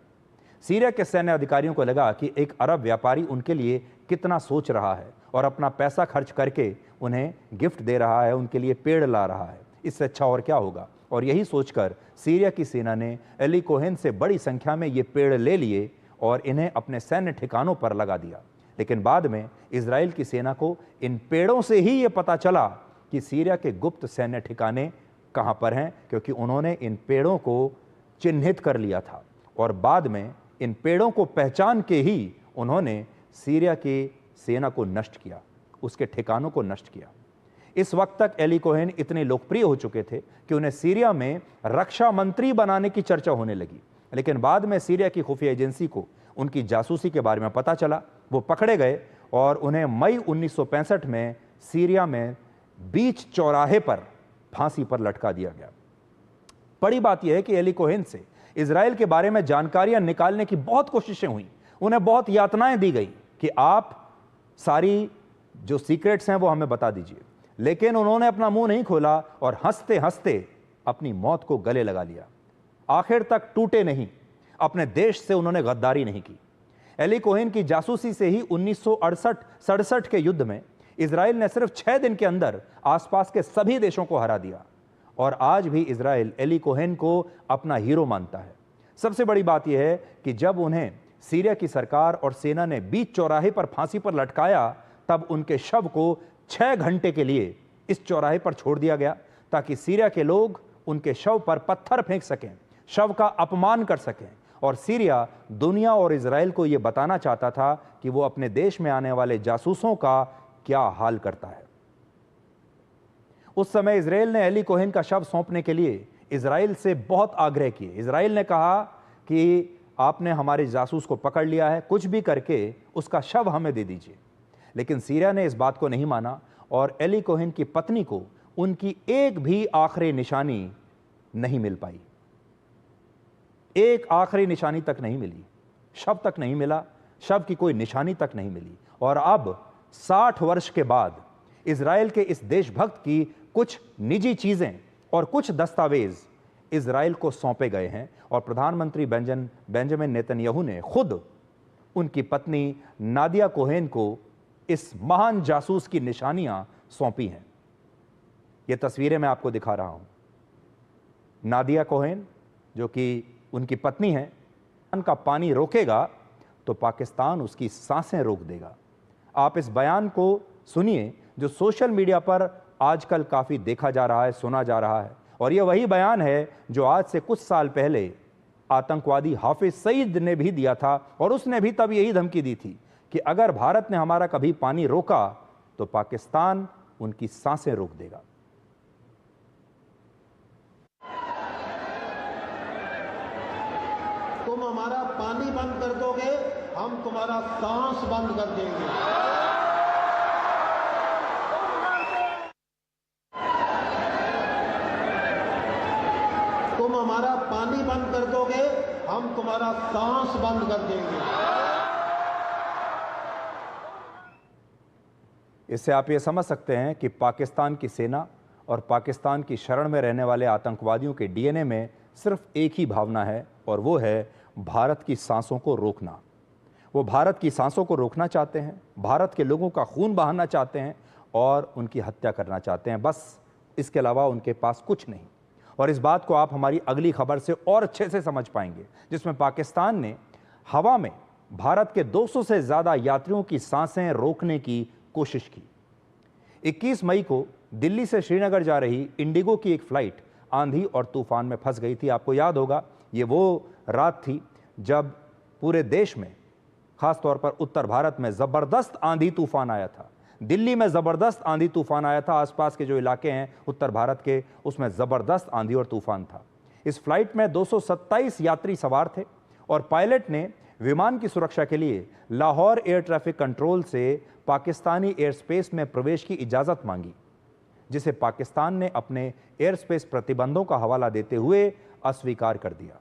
सीरिया के सैन्य अधिकारियों को लगा कि एक अरब व्यापारी उनके लिए कितना सोच रहा है और अपना पैसा खर्च करके उन्हें गिफ्ट दे रहा है, उनके लिए पेड़ ला रहा है, इससे अच्छा और क्या होगा। और यही सोचकर सीरिया की सेना ने एली कोहेन से बड़ी संख्या में ये पेड़ ले लिए और इन्हें अपने सैन्य ठिकानों पर लगा दिया। लेकिन बाद में इजराइल की सेना को इन पेड़ों से ही ये पता चला कि सीरिया के गुप्त सैन्य ठिकाने कहाँ पर हैं, क्योंकि उन्होंने इन पेड़ों को चिन्हित कर लिया था और बाद में इन पेड़ों को पहचान के ही उन्होंने सीरिया की सेना को नष्ट किया, उसके ठिकानों को नष्ट किया। इस वक्त तक एली कोहेन इतने लोकप्रिय हो चुके थे कि उन्हें सीरिया में रक्षा मंत्री बनाने की चर्चा होने लगी। लेकिन बाद में सीरिया की खुफिया एजेंसी को उनकी जासूसी के बारे में पता चला, वो पकड़े गए और उन्हें मई 1965 में सीरिया में बीच चौराहे पर फांसी पर लटका दिया गया। बड़ी बात यह है कि एली कोहेन से इजराइल के बारे में जानकारियां निकालने की बहुत कोशिशें हुई, उन्हें बहुत यातनाएं दी गई कि आप सारी जो सीक्रेट्स हैं वो हमें बता दीजिए, लेकिन उन्होंने अपना मुंह नहीं खोला और हंसते हंसते अपनी मौत को गले लगा लिया। आखिर तक टूटे नहीं, अपने देश से उन्होंने गद्दारी नहीं की। एली कोहेन की जासूसी से ही 1968-67 के युद्ध में इजराइल ने सिर्फ 6 दिन के अंदर आसपास के सभी देशों को हरा दिया और आज भी इजराइल एली कोहेन को अपना हीरो मानता है। सबसे बड़ी बात यह है कि जब उन्हें सीरिया की सरकार और सेना ने बीच चौराहे पर फांसी पर लटकाया, तब उनके शव को 6 घंटे के लिए इस चौराहे पर छोड़ दिया गया ताकि सीरिया के लोग उनके शव पर पत्थर फेंक सकें, शव का अपमान कर सकें। और सीरिया दुनिया और इजराइल को यह बताना चाहता था कि वो अपने देश में आने वाले जासूसों का क्या हाल करता है। उस समय इजराइल ने एली कोहेन का शव सौंपने के लिए इजराइल से बहुत आग्रह किए। इजराइल ने कहा कि आपने हमारे जासूस को पकड़ लिया है, कुछ भी करके उसका शव हमें दे दीजिए। लेकिन सीरिया ने इस बात को नहीं माना और एली कोहेन की पत्नी को उनकी एक भी आखिरी निशानी नहीं मिल पाई, एक आखिरी निशानी तक नहीं मिली, शव तक नहीं मिला, शव की कोई निशानी तक नहीं मिली। और अब 60 वर्ष के बाद इजराइल के इस देशभक्त की कुछ निजी चीजें और कुछ दस्तावेज इजराइल को सौंपे गए हैं और प्रधानमंत्री बेंजामिन नेतन्याहू ने खुद उनकी पत्नी नादिया कोहेन को इस महान जासूस की निशानियां सौंपी हैं। ये तस्वीरें मैं आपको दिखा रहा हूं। नादिया कोहेन जो कि उनकी पत्नी है, का पानी रोकेगा तो पाकिस्तान उसकी सांसें रोक देगा। आप इस बयान को सुनिए जो सोशल मीडिया पर आजकल काफी देखा जा रहा है, सुना जा रहा है। और यह वही बयान है जो आज से कुछ साल पहले आतंकवादी हाफिज सईद ने भी दिया था और उसने भी तब यही धमकी दी थी कि अगर भारत ने हमारा कभी पानी रोका तो पाकिस्तान उनकी सांसें रोक देगा। तुम हमारा पानी बंद कर दोगे, हम तुम्हारा सांस बंद कर देंगे। तुम हमारा पानी बंद कर दोगे, हम तुम्हारा सांस बंद कर देंगे। इससे आप ये समझ सकते हैं कि पाकिस्तान की सेना और पाकिस्तान की शरण में रहने वाले आतंकवादियों के डीएनए में सिर्फ एक ही भावना है और वो है भारत की सांसों को रोकना। वो भारत की सांसों को रोकना चाहते हैं, भारत के लोगों का खून बहाना चाहते हैं और उनकी हत्या करना चाहते हैं, बस इसके अलावा उनके पास कुछ नहीं। और इस बात को आप हमारी अगली खबर से और अच्छे से समझ पाएंगे, जिसमें पाकिस्तान ने हवा में भारत के 200 से ज़्यादा यात्रियों की सांसें रोकने की कोशिश की। 21 मई को दिल्ली से श्रीनगर जा रही इंडिगो की एक फ्लाइट आंधी और तूफान में फंस गई थी। आपको याद होगा, ये वो रात थी जब पूरे देश में, खासतौर पर उत्तर भारत में ज़बरदस्त आंधी तूफान आया था। दिल्ली में ज़बरदस्त आंधी तूफान आया था, आसपास के जो इलाके हैं उत्तर भारत के, उसमें ज़बरदस्त आंधी और तूफान था। इस फ्लाइट में 227 यात्री सवार थे और पायलट ने विमान की सुरक्षा के लिए लाहौर एयर ट्रैफिक कंट्रोल से पाकिस्तानी एयर स्पेस में प्रवेश की इजाज़त मांगी। जिसे पाकिस्तान ने अपने एयर स्पेस प्रतिबंधों का हवाला देते हुए अस्वीकार कर दिया।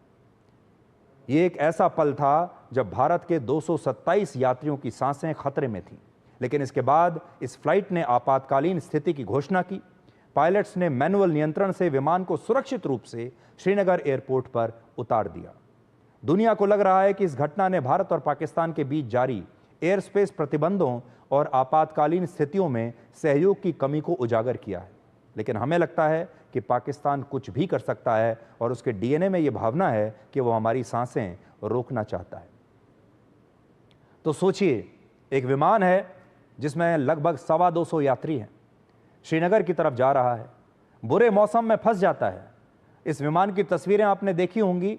ये एक ऐसा पल था जब भारत के 227 यात्रियों की सांसें खतरे में थीं, लेकिन इसके बाद इस फ्लाइट ने आपातकालीन स्थिति की घोषणा की। पायलट्स ने मैनुअल नियंत्रण से विमान को सुरक्षित रूप से श्रीनगर एयरपोर्ट पर उतार दिया। दुनिया को लग रहा है कि इस घटना ने भारत और पाकिस्तान के बीच जारी एयर स्पेस प्रतिबंधों और आपातकालीन स्थितियों में सहयोग की कमी को उजागर किया है, लेकिन हमें लगता है कि पाकिस्तान कुछ भी कर सकता है और उसके डीएनए में यह भावना है कि वो हमारी सांसें रोकना चाहता है। तो सोचिए, एक विमान है जिसमें लगभग 225 यात्री हैं, श्रीनगर की तरफ जा रहा है, बुरे मौसम में फंस जाता है। इस विमान की तस्वीरें आपने देखी होंगी।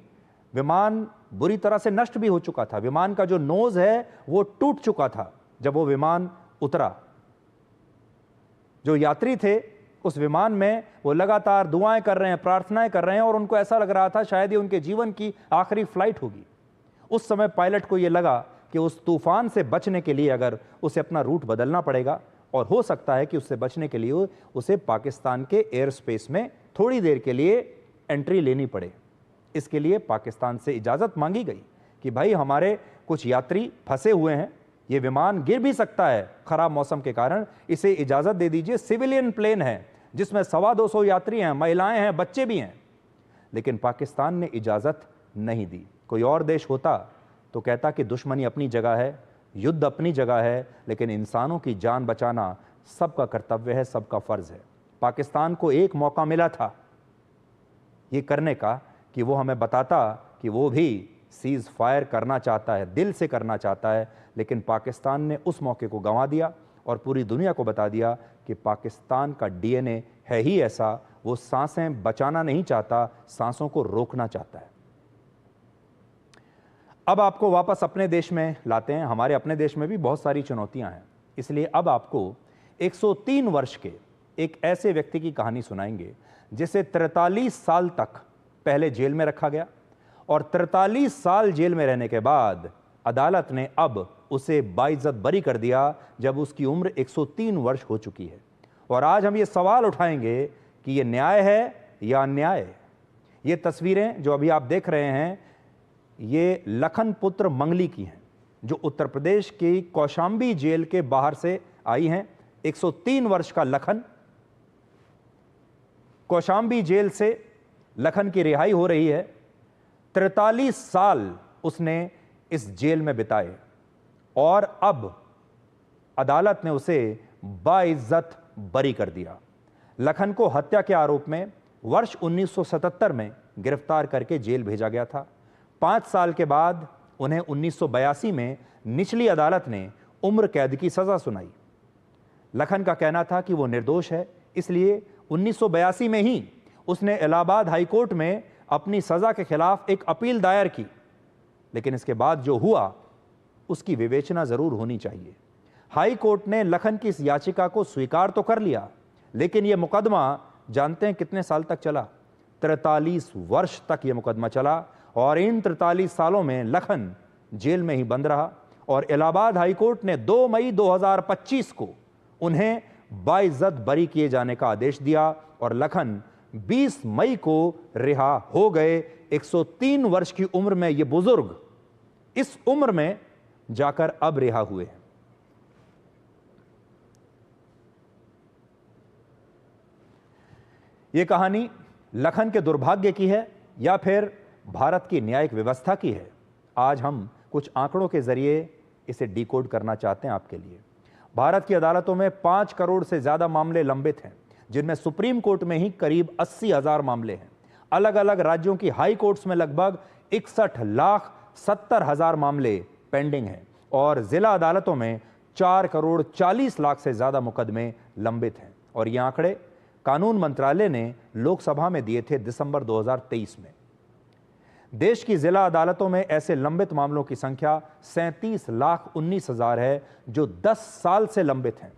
विमान बुरी तरह से नष्ट भी हो चुका था, विमान का जो नोज है वो टूट चुका था जब वो विमान उतरा। जो यात्री थे उस विमान में वो लगातार दुआएं कर रहे हैं, प्रार्थनाएं कर रहे हैं और उनको ऐसा लग रहा था शायद ये उनके जीवन की आखिरी फ्लाइट होगी। उस समय पायलट को ये लगा कि उस तूफान से बचने के लिए अगर उसे अपना रूट बदलना पड़ेगा और हो सकता है कि उससे बचने के लिए उसे पाकिस्तान के एयर स्पेस में थोड़ी देर के लिए एंट्री लेनी पड़े। इसके लिए पाकिस्तान से इजाज़त मांगी गई कि भाई हमारे कुछ यात्री फंसे हुए हैं, ये विमान गिर भी सकता है खराब मौसम के कारण, इसे इजाज़त दे दीजिए। सिविलियन प्लेन है जिसमें 225 यात्री हैं, महिलाएं हैं, बच्चे भी हैं। लेकिन पाकिस्तान ने इजाज़त नहीं दी। कोई और देश होता तो कहता कि दुश्मनी अपनी जगह है, युद्ध अपनी जगह है, लेकिन इंसानों की जान बचाना सबका कर्तव्य है, सबका फ़र्ज़ है। पाकिस्तान को एक मौका मिला था ये करने का कि वो हमें बताता कि वो भी सीज़ फायर करना चाहता है, दिल से करना चाहता है, लेकिन पाकिस्तान ने उस मौके को गंवा दिया और पूरी दुनिया को बता दिया कि पाकिस्तान का डीएनए है ही ऐसा, वो सांसें बचाना नहीं चाहता, सांसों को रोकना चाहता है। अब आपको वापस अपने देश में लाते हैं। हमारे अपने देश में भी बहुत सारी चुनौतियां हैं, इसलिए अब आपको 103 वर्ष के एक ऐसे व्यक्ति की कहानी सुनाएंगे जिसे 43 साल तक पहले जेल में रखा गया और 43 साल जेल में रहने के बाद अदालत ने अब उसे बाइज्जत बरी कर दिया जब उसकी उम्र 103 वर्ष हो चुकी है। और आज हम ये सवाल उठाएंगे कि ये न्याय है या अन्याय। ये तस्वीरें जो अभी आप देख रहे हैं ये लखन पुत्र मंगली की हैं, जो उत्तर प्रदेश की कौशाम्बी जेल के बाहर से आई हैं। 103 वर्ष का लखन, कौशाम्बी जेल से लखन की रिहाई हो रही है। 43 साल उसने इस जेल में बिताए और अब अदालत ने उसे बाइज्जत बरी कर दिया। लखन को हत्या के आरोप में वर्ष 1977 में गिरफ्तार करके जेल भेजा गया था। 5 साल के बाद उन्हें 1982 में निचली अदालत ने उम्र कैद की सजा सुनाई। लखन का कहना था कि वो निर्दोष है, इसलिए 1982 में ही उसने इलाहाबाद हाई कोर्ट में अपनी सजा के खिलाफ एक अपील दायर की। लेकिन इसके बाद जो हुआ उसकी विवेचना जरूर होनी चाहिए। हाई कोर्ट ने लखन की इस याचिका को स्वीकार तो कर लिया, लेकिन यह मुकदमा जानते हैं कितने साल तक चला? 43 वर्ष तक यह मुकदमा चला और इन 43 सालों में लखन जेल में ही बंद रहा। और इलाहाबाद हाई कोर्ट ने 2 मई 2025 को उन्हें बाइज्जत बरी किए जाने का आदेश दिया और लखन 20 मई को रिहा हो गए। 103 वर्ष की उम्र में ये बुजुर्ग इस उम्र में जाकर अब रिहा हुए हैं। यह कहानी लखन के दुर्भाग्य की है या फिर भारत की न्यायिक व्यवस्था की है? आज हम कुछ आंकड़ों के जरिए इसे डिकोड करना चाहते हैं आपके लिए। भारत की अदालतों में 5 करोड़ से ज्यादा मामले लंबित हैं, जिनमें सुप्रीम कोर्ट में ही करीब 80,000 मामले हैं। अलग अलग राज्यों की हाई कोर्ट्स में लगभग 61,70,000 मामले पेंडिंग हैं और जिला अदालतों में 4 करोड़ 40 लाख से ज्यादा मुकदमे लंबित हैं। और ये आंकड़े कानून मंत्रालय ने लोकसभा में दिए थे दिसंबर 2023 में। देश की जिला अदालतों में ऐसे लंबित मामलों की संख्या 37,19,000 है, जो 10 साल से लंबित हैं,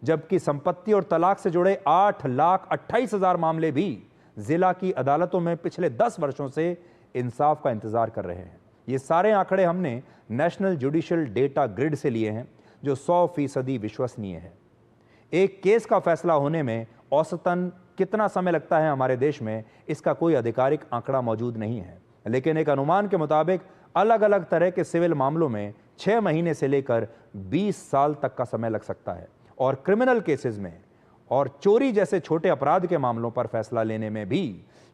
जबकि संपत्ति और तलाक से जुड़े 8,28,000 मामले भी जिला की अदालतों में पिछले 10 वर्षों से इंसाफ का इंतजार कर रहे हैं। ये सारे आंकड़े हमने नेशनल जुडिशियल डेटा ग्रिड से लिए हैं, जो 100% विश्वसनीय है। एक केस का फैसला होने में औसतन कितना समय लगता है हमारे देश में, इसका कोई आधिकारिक आंकड़ा मौजूद नहीं है, लेकिन एक अनुमान के मुताबिक अलग अलग तरह के सिविल मामलों में 6 महीने से लेकर 20 साल तक का समय लग सकता है और क्रिमिनल केसेस में और चोरी जैसे छोटे अपराध के मामलों पर फैसला लेने में भी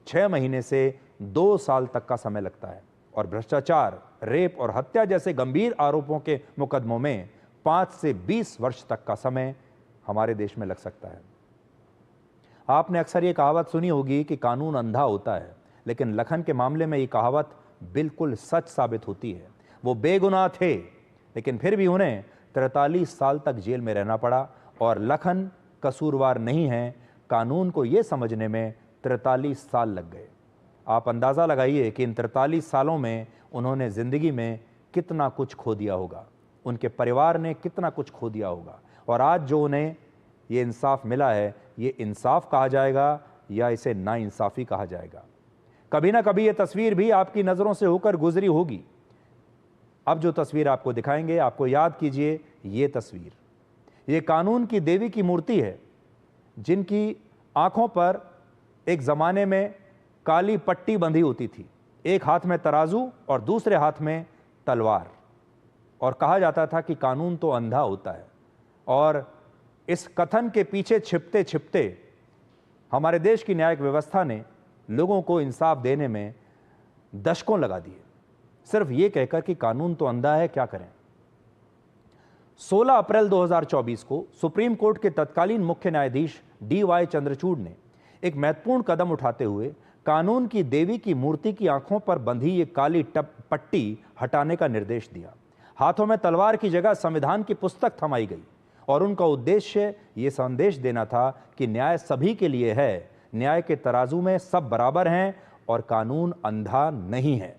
6 महीने से 2 साल तक का समय लगता है और भ्रष्टाचार, रेप और हत्या जैसे गंभीर आरोपों के मुकदमों में 5 से 20 वर्ष तक का समय हमारे देश में लग सकता है। आपने अक्सर ये कहावत सुनी होगी कि कानून अंधा होता है, लेकिन लखन के मामले में ये कहावत बिल्कुल सच साबित होती है। वो बेगुनाह थे, लेकिन फिर भी उन्हें 43 साल तक जेल में रहना पड़ा और लखन कसूरवार नहीं है, कानून को ये समझने में 43 साल लग गए। आप अंदाज़ा लगाइए कि इन 43 सालों में उन्होंने ज़िंदगी में कितना कुछ खो दिया होगा, उनके परिवार ने कितना कुछ खो दिया होगा, और आज जो उन्हें ये इंसाफ मिला है, ये इंसाफ कहा जाएगा या इसे नाइंसाफ़ी कहा जाएगा। कभी ना कभी ये तस्वीर भी आपकी नज़रों से होकर गुजरी होगी। अब जो तस्वीर आपको दिखाएंगे, आपको याद कीजिए ये तस्वीर, ये कानून की देवी की मूर्ति है, जिनकी आंखों पर एक ज़माने में काली पट्टी बंधी होती थी, एक हाथ में तराजू और दूसरे हाथ में तलवार, और कहा जाता था कि कानून तो अंधा होता है। और इस कथन के पीछे छिपते छिपते हमारे देश की न्यायिक व्यवस्था ने लोगों को इंसाफ देने में दशकों लगा दिए, सिर्फ ये कहकर कि कानून तो अंधा है, क्या करें। 16 अप्रैल 2024 को सुप्रीम कोर्ट के तत्कालीन मुख्य न्यायाधीश DY चंद्रचूड़ ने एक महत्वपूर्ण कदम उठाते हुए कानून की देवी की मूर्ति की आंखों पर बंधी ये काली पट्टी हटाने का निर्देश दिया। हाथों में तलवार की जगह संविधान की पुस्तक थमाई गई और उनका उद्देश्य ये संदेश देना था कि न्याय सभी के लिए है, न्याय के तराजू में सब बराबर हैं और कानून अंधा नहीं है।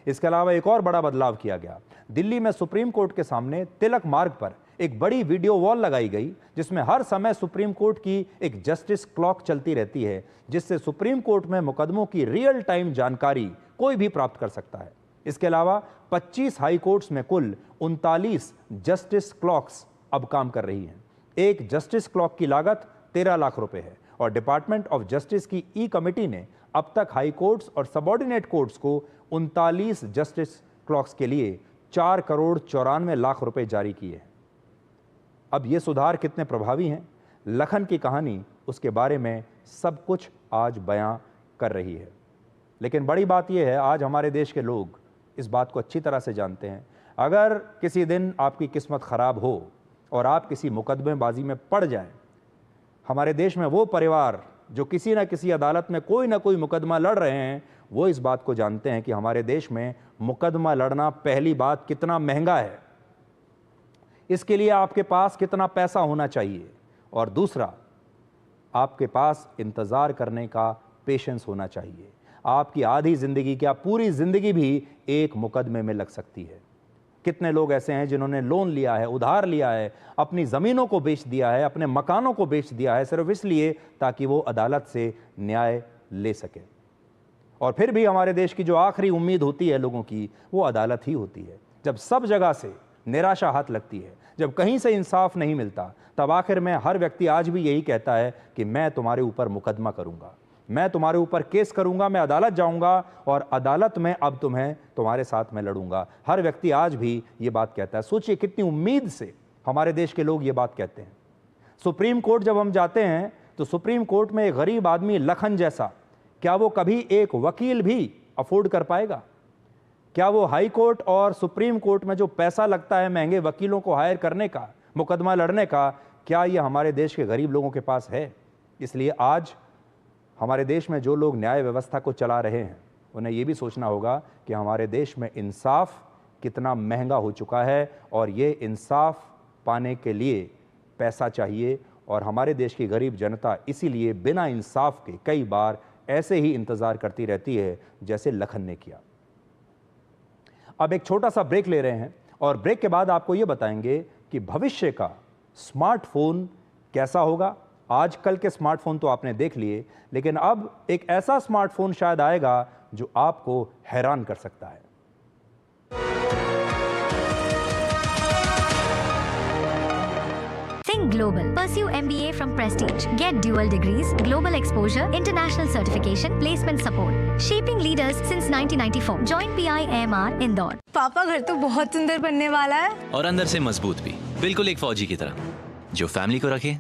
इसके अलावा एक और बड़ा बदलाव किया गया। दिल्ली में सुप्रीम कोर्ट के सामने तिलक मार्ग पर एक बड़ी वीडियो वॉल लगाई गई, जिसमें हर समय सुप्रीम कोर्ट की एक जस्टिस क्लॉक चलती रहती है, जिससे सुप्रीम कोर्ट में मुकदमों की रियल टाइम जानकारी कोई भी प्राप्त कर सकता है। इसके अलावा 25 हाई कोर्ट्स में कुल 39 जस्टिस क्लॉक्स अब काम कर रही हैं। एक जस्टिस क्लॉक की लागत 13 लाख रुपए है और डिपार्टमेंट ऑफ जस्टिस की ई कमेटी ने अब तक हाई कोर्ट्स और सबऑर्डिनेट कोर्ट्स को 39 जस्टिस क्लॉक्स के लिए 4 करोड़ 94 लाख रुपए जारी किए हैं। अब ये सुधार कितने प्रभावी हैं, लखन की कहानी उसके बारे में सब कुछ आज बयां कर रही है। लेकिन बड़ी बात यह है, आज हमारे देश के लोग इस बात को अच्छी तरह से जानते हैं, अगर किसी दिन आपकी किस्मत खराब हो और आप किसी मुकदमेबाजी में पड़ जाएं, हमारे देश में वो परिवार जो किसी न किसी अदालत में कोई ना कोई मुकदमा लड़ रहे हैं, वो इस बात को जानते हैं कि हमारे देश में मुकदमा लड़ना पहली बात कितना महंगा है, इसके लिए आपके पास कितना पैसा होना चाहिए, और दूसरा आपके पास इंतज़ार करने का पेशेंस होना चाहिए। आपकी आधी ज़िंदगी क्या पूरी ज़िंदगी भी एक मुकदमे में लग सकती है। कितने लोग ऐसे हैं जिन्होंने लोन लिया है, उधार लिया है, अपनी ज़मीनों को बेच दिया है, अपने मकानों को बेच दिया है, सिर्फ इसलिए ताकि वो अदालत से न्याय ले सके। और फिर भी हमारे देश की जो आखिरी उम्मीद होती है लोगों की, वो अदालत ही होती है। जब सब जगह से निराशा हाथ लगती है, जब कहीं से इंसाफ नहीं मिलता, तब आखिर में हर व्यक्ति आज भी यही कहता है कि मैं तुम्हारे ऊपर मुकदमा करूंगा, मैं तुम्हारे ऊपर केस करूंगा, मैं अदालत जाऊंगा और अदालत में अब तुम्हारे साथ में लड़ूंगा। हर व्यक्ति आज भी ये बात कहता है। सोचिए कितनी उम्मीद से हमारे देश के लोग ये बात कहते हैं। सुप्रीम कोर्ट जब हम जाते हैं तो सुप्रीम कोर्ट में एक गरीब आदमी लखन जैसा, क्या वो कभी एक वकील भी अफोर्ड कर पाएगा? क्या वो हाई कोर्ट और सुप्रीम कोर्ट में जो पैसा लगता है महंगे वकीलों को हायर करने का, मुकदमा लड़ने का, क्या ये हमारे देश के गरीब लोगों के पास है? इसलिए आज हमारे देश में जो लोग न्याय व्यवस्था को चला रहे हैं, उन्हें ये भी सोचना होगा कि हमारे देश में इंसाफ कितना महंगा हो चुका है और ये इंसाफ पाने के लिए पैसा चाहिए, और हमारे देश की गरीब जनता इसीलिए बिना इंसाफ के कई बार ऐसे ही इंतज़ार करती रहती है जैसे लखन ने किया। अब एक छोटा सा ब्रेक ले रहे हैं और ब्रेक के बाद आपको ये बताएंगे कि भविष्य का स्मार्टफोन कैसा होगा। आजकल के स्मार्टफोन तो आपने देख लिए, लेकिन अब एक ऐसा स्मार्टफोन शायद आएगा जो आपको हैरान कर सकता है। Think Global. Pursue MBA from Prestige. Get dual degrees, global exposure, international certification, placement support. Shaping leaders since 1994. Join PI AMR Indore. पापा घर तो बहुत सुंदर बनने वाला है और अंदर से मजबूत भी, बिल्कुल एक फौजी की तरह जो फैमिली को रखे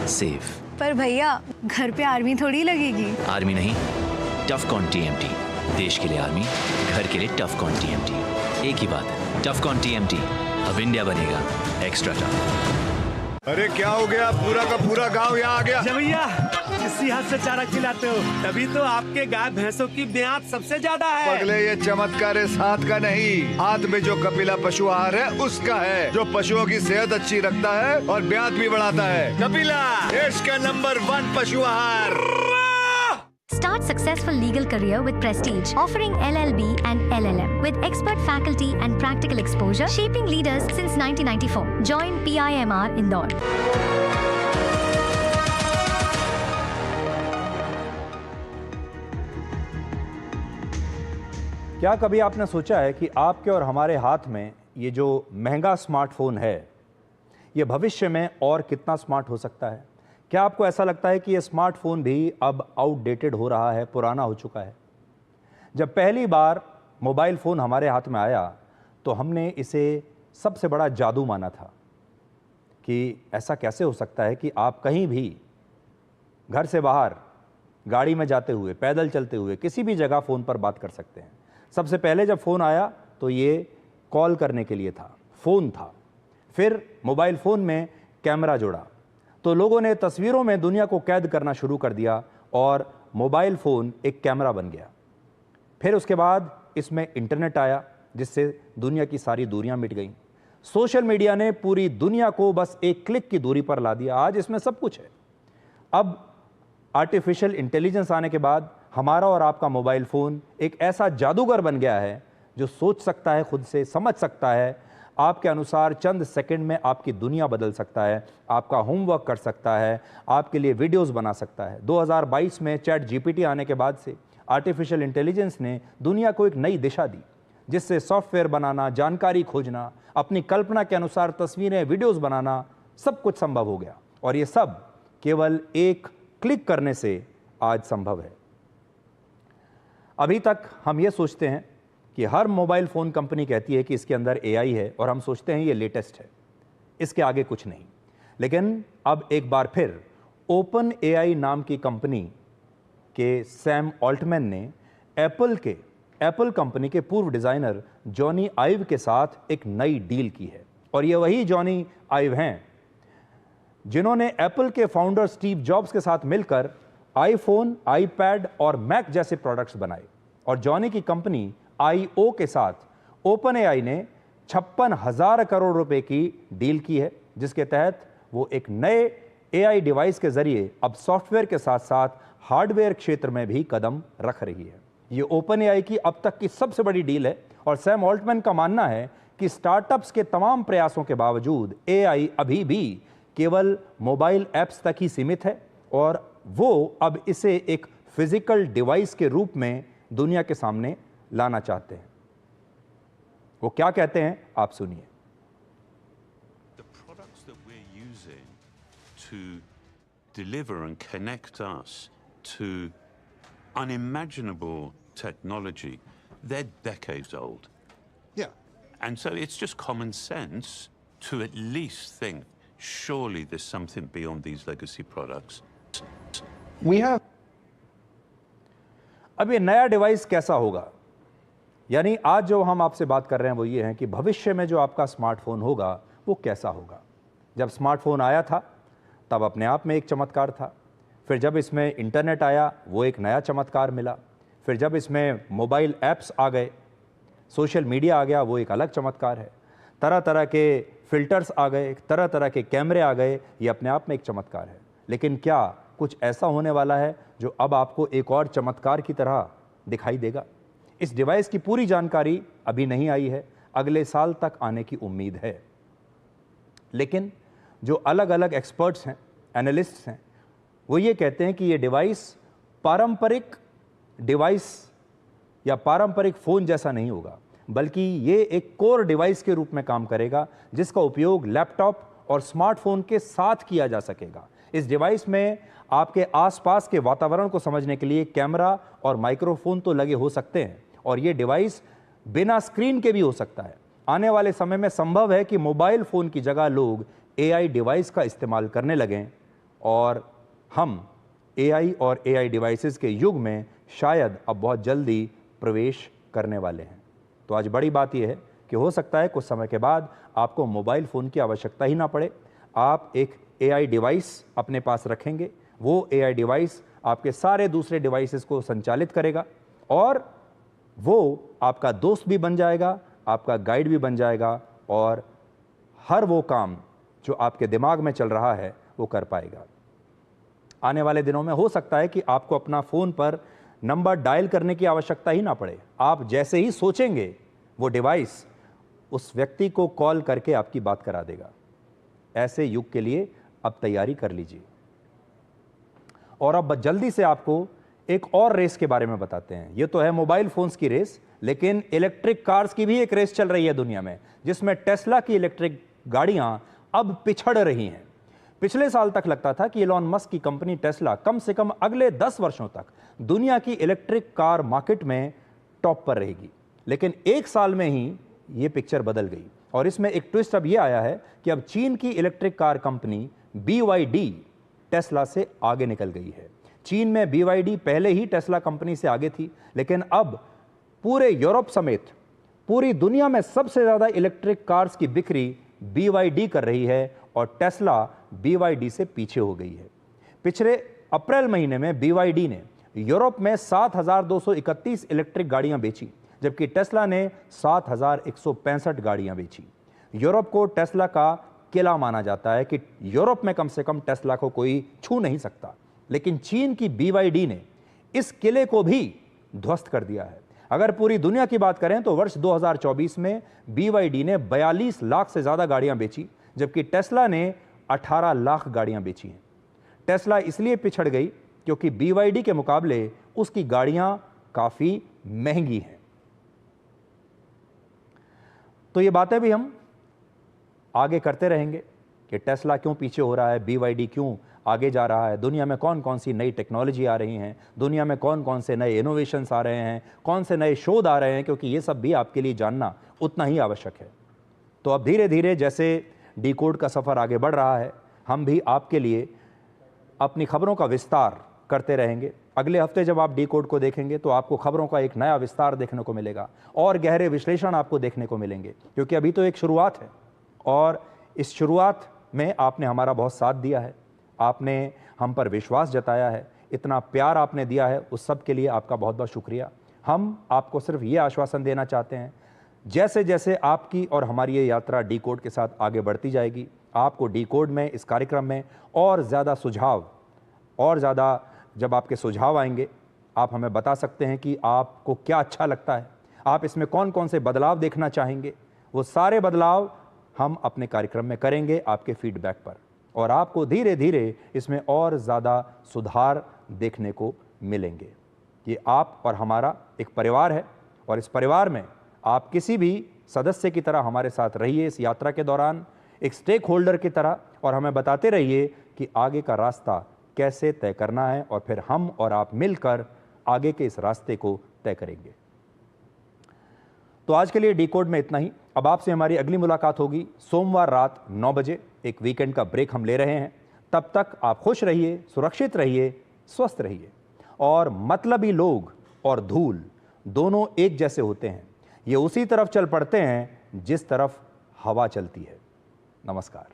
सेफ। पर भैया घर पे आर्मी थोड़ी लगेगी। आर्मी नहीं, टफकॉन TMT। देश के लिए आर्मी, घर के लिए टफकॉन TMT। एक ही बात है, टफकॉन TMT अब इंडिया बनेगा एक्स्ट्रा टफ। अरे क्या हो गया, पूरा का पूरा गांव यहाँ आ गया। भैया इसी हाथ से चारा खिलाते हो, तभी तो आपके गाय भैंसों की ब्याज सबसे ज्यादा है। पगले ये चमत्कार इस हाथ का नहीं, हाथ में जो कपिला पशु आहार है उसका है, जो पशुओं की सेहत अच्छी रखता है और ब्याज भी बढ़ाता है। कपिला देश का नंबर 1 पशु आहार। Start successful legal career with Prestige, offering LLB and LLM with expert faculty and practical exposure, shaping leaders since 1994. Join PIMR Indore. क्या कभी आपने सोचा है कि आपके और हमारे हाथ में ये जो महंगा स्मार्टफोन है, ये भविष्य में और कितना स्मार्ट हो सकता है? क्या आपको ऐसा लगता है कि ये स्मार्टफोन भी अब आउटडेटेड हो रहा है, पुराना हो चुका है? जब पहली बार मोबाइल फ़ोन हमारे हाथ में आया तो हमने इसे सबसे बड़ा जादू माना था कि ऐसा कैसे हो सकता है कि आप कहीं भी घर से बाहर गाड़ी में जाते हुए, पैदल चलते हुए किसी भी जगह फ़ोन पर बात कर सकते हैं। सबसे पहले जब फ़ोन आया तो ये कॉल करने के लिए था, फ़ोन था। फिर मोबाइल फ़ोन में कैमरा जुड़ा तो लोगों ने तस्वीरों में दुनिया को कैद करना शुरू कर दिया और मोबाइल फ़ोन एक कैमरा बन गया। फिर उसके बाद इसमें इंटरनेट आया जिससे दुनिया की सारी दूरियां मिट गईं। सोशल मीडिया ने पूरी दुनिया को बस एक क्लिक की दूरी पर ला दिया। आज इसमें सब कुछ है। अब आर्टिफिशियल इंटेलिजेंस आने के बाद हमारा और आपका मोबाइल फ़ोन एक ऐसा जादूगर बन गया है जो सोच सकता है, खुद से समझ सकता है, आपके अनुसार चंद सेकंड में आपकी दुनिया बदल सकता है, आपका होमवर्क कर सकता है, आपके लिए वीडियोस बना सकता है। 2022 में चैट GPT आने के बाद से आर्टिफिशियल इंटेलिजेंस ने दुनिया को एक नई दिशा दी, जिससे सॉफ्टवेयर बनाना, जानकारी खोजना, अपनी कल्पना के अनुसार तस्वीरें, वीडियोस बनाना, सब कुछ संभव हो गया। और ये सब केवल एक क्लिक करने से आज संभव है। अभी तक हम ये सोचते हैं कि हर मोबाइल फ़ोन कंपनी कहती है कि इसके अंदर AI है और हम सोचते हैं ये लेटेस्ट है, इसके आगे कुछ नहीं। लेकिन अब एक बार फिर OpenAI नाम की कंपनी के सैम ऑल्टमैन ने एप्पल कंपनी के पूर्व डिज़ाइनर जॉनी आइव के साथ एक नई डील की है। और ये वही जॉनी आइव हैं जिन्होंने एप्पल के फाउंडर स्टीव जॉब्स के साथ मिलकर आईफोन, आईपैड और मैक जैसे प्रोडक्ट्स बनाए। और जॉनी की कंपनी IO के साथ OpenAI ने 56,000 करोड़ रुपए की डील की है, जिसके तहत वो एक नए AI डिवाइस के जरिए अब सॉफ्टवेयर के साथ साथ हार्डवेयर क्षेत्र में भी कदम रख रही है। ये OpenAI की अब तक की सबसे बड़ी डील है और सैम ऑल्टमैन का मानना है कि स्टार्टअप्स के तमाम प्रयासों के बावजूद AI अभी भी केवल मोबाइल ऐप्स तक ही सीमित है और वो अब इसे एक फिजिकल डिवाइस के रूप में दुनिया के सामने लाना चाहते हैं। वो क्या कहते हैं, आप सुनिए। The products that we're using to deliver and connect us to unimaginable technology, they're decades old. Yeah. And so it's just common sense to at least think, surely there's something beyond these legacy products. We have. अब ये नया डिवाइस कैसा होगा? यानी आज जो हम आपसे बात कर रहे हैं वो ये है कि भविष्य में जो आपका स्मार्टफोन होगा वो कैसा होगा। जब स्मार्टफोन आया था तब अपने आप में एक चमत्कार था, फिर जब इसमें इंटरनेट आया वो एक नया चमत्कार मिला, फिर जब इसमें मोबाइल ऐप्स आ गए, सोशल मीडिया आ गया, वो एक अलग चमत्कार है। तरह तरह के फिल्टर्स आ गए, तरह तरह के कैमरे आ गए, ये अपने आप में एक चमत्कार है। लेकिन क्या कुछ ऐसा होने वाला है जो अब आपको एक और चमत्कार की तरह दिखाई देगा? इस डिवाइस की पूरी जानकारी अभी नहीं आई है, अगले साल तक आने की उम्मीद है। लेकिन जो अलग अलग एक्सपर्ट्स हैं, एनालिस्ट्स हैं, वो ये कहते हैं कि ये डिवाइस पारंपरिक डिवाइस या पारंपरिक फ़ोन जैसा नहीं होगा, बल्कि ये एक कोर डिवाइस के रूप में काम करेगा जिसका उपयोग लैपटॉप और स्मार्टफोन के साथ किया जा सकेगा। इस डिवाइस में आपके आसपास के वातावरण को समझने के लिए कैमरा और माइक्रोफोन तो लगे हो सकते हैं, और ये डिवाइस बिना स्क्रीन के भी हो सकता है। आने वाले समय में संभव है कि मोबाइल फ़ोन की जगह लोग AI डिवाइस का इस्तेमाल करने लगें और हम AI और AI डिवाइसेस के युग में शायद अब बहुत जल्दी प्रवेश करने वाले हैं। तो आज बड़ी बात यह है कि हो सकता है कुछ समय के बाद आपको मोबाइल फ़ोन की आवश्यकता ही ना पड़े। आप एक AI डिवाइस अपने पास रखेंगे, वो AI डिवाइस आपके सारे दूसरे डिवाइसेस को संचालित करेगा और वो आपका दोस्त भी बन जाएगा, आपका गाइड भी बन जाएगा और हर वो काम जो आपके दिमाग में चल रहा है वो कर पाएगा। आने वाले दिनों में हो सकता है कि आपको अपना फ़ोन पर नंबर डायल करने की आवश्यकता ही ना पड़े। आप जैसे ही सोचेंगे वो डिवाइस उस व्यक्ति को कॉल करके आपकी बात करा देगा। ऐसे युग के लिए अब तैयारी कर लीजिए। और अब जल्दी से आपको एक और रेस के बारे में बताते हैं। ये तो है मोबाइल फोन्स की रेस, लेकिन इलेक्ट्रिक कार्स की भी एक रेस चल रही है दुनिया में, जिसमें टेस्ला की इलेक्ट्रिक गाड़ियां अब पिछड़ रही हैं। पिछले साल तक लगता था कि एलॉन मस्क की कंपनी टेस्ला कम से कम अगले 10 वर्षों तक दुनिया की इलेक्ट्रिक कार मार्केट में टॉप पर रहेगी, लेकिन एक साल में ही ये पिक्चर बदल गई। और इसमें एक ट्विस्ट अब यह आया है कि अब चीन की electric car company BYD Tesla से आगे निकल गई है। चीन में BYD पहले ही टेस्ला कंपनी से आगे थी, लेकिन अब पूरे यूरोप समेत पूरी दुनिया में सबसे ज़्यादा इलेक्ट्रिक कार्स की बिक्री BYD कर रही है और टेस्ला BYD से पीछे हो गई है। पिछले अप्रैल महीने में BYD ने यूरोप में 7,231 इलेक्ट्रिक गाड़ियां बेची, जबकि टेस्ला ने 7,165 गाड़ियां बेची। यूरोप को टेस्ला का किला माना जाता है कि यूरोप में कम से कम टेस्ला को कोई छू नहीं सकता, लेकिन चीन की BYD ने इस किले को भी ध्वस्त कर दिया है। अगर पूरी दुनिया की बात करें तो वर्ष 2024 में BYD ने 42 लाख से ज़्यादा गाड़ियां बेची, जबकि टेस्ला ने 18 लाख गाड़ियां बेची हैं। टेस्ला इसलिए पिछड़ गई क्योंकि BYD के मुकाबले उसकी गाड़ियां काफ़ी महंगी हैं। तो ये बातें भी हम आगे करते रहेंगे कि टेस्ला क्यों पीछे हो रहा है, BYD क्यों आगे जा रहा है, दुनिया में कौन कौन सी नई टेक्नोलॉजी आ रही हैं, दुनिया में कौन कौन से नए इनोवेशंस आ रहे हैं, कौन से नए शोध आ रहे हैं, क्योंकि ये सब भी आपके लिए जानना उतना ही आवश्यक है। तो अब धीरे धीरे जैसे डिकोड का सफ़र आगे बढ़ रहा है, हम भी आपके लिए अपनी खबरों का विस्तार करते रहेंगे। अगले हफ्ते जब आप डिकोड को देखेंगे तो आपको खबरों का एक नया विस्तार देखने को मिलेगा और गहरे विश्लेषण आपको देखने को मिलेंगे, क्योंकि अभी तो एक शुरुआत है और इस शुरुआत में आपने हमारा बहुत साथ दिया है, आपने हम पर विश्वास जताया है, इतना प्यार आपने दिया है, उस सब के लिए आपका बहुत बहुत शुक्रिया। हम आपको सिर्फ ये आश्वासन देना चाहते हैं, जैसे जैसे आपकी और हमारी ये यात्रा डिकोड के साथ आगे बढ़ती जाएगी, आपको डिकोड में, इस कार्यक्रम में और ज़्यादा सुझाव, और ज़्यादा जब आपके सुझाव आएंगे आप हमें बता सकते हैं कि आपको क्या अच्छा लगता है, आप इसमें कौन कौन से बदलाव देखना चाहेंगे। वो सारे बदलाव हम अपने कार्यक्रम में करेंगे आपके फीडबैक पर, और आपको धीरे धीरे इसमें और ज़्यादा सुधार देखने को मिलेंगे। ये आप और हमारा एक परिवार है और इस परिवार में आप किसी भी सदस्य की तरह हमारे साथ रहिए इस यात्रा के दौरान, एक स्टेक होल्डर की तरह, और हमें बताते रहिए कि आगे का रास्ता कैसे तय करना है और फिर हम और आप मिलकर आगे के इस रास्ते को तय करेंगे। तो आज के लिए डिकोड में इतना ही। अब आपसे हमारी अगली मुलाकात होगी सोमवार रात 9 बजे। एक वीकेंड का ब्रेक हम ले रहे हैं। तब तक आप खुश रहिए, सुरक्षित रहिए, स्वस्थ रहिए। और मतलबी लोग और धूल दोनों एक जैसे होते हैं, ये उसी तरफ चल पड़ते हैं जिस तरफ हवा चलती है। नमस्कार।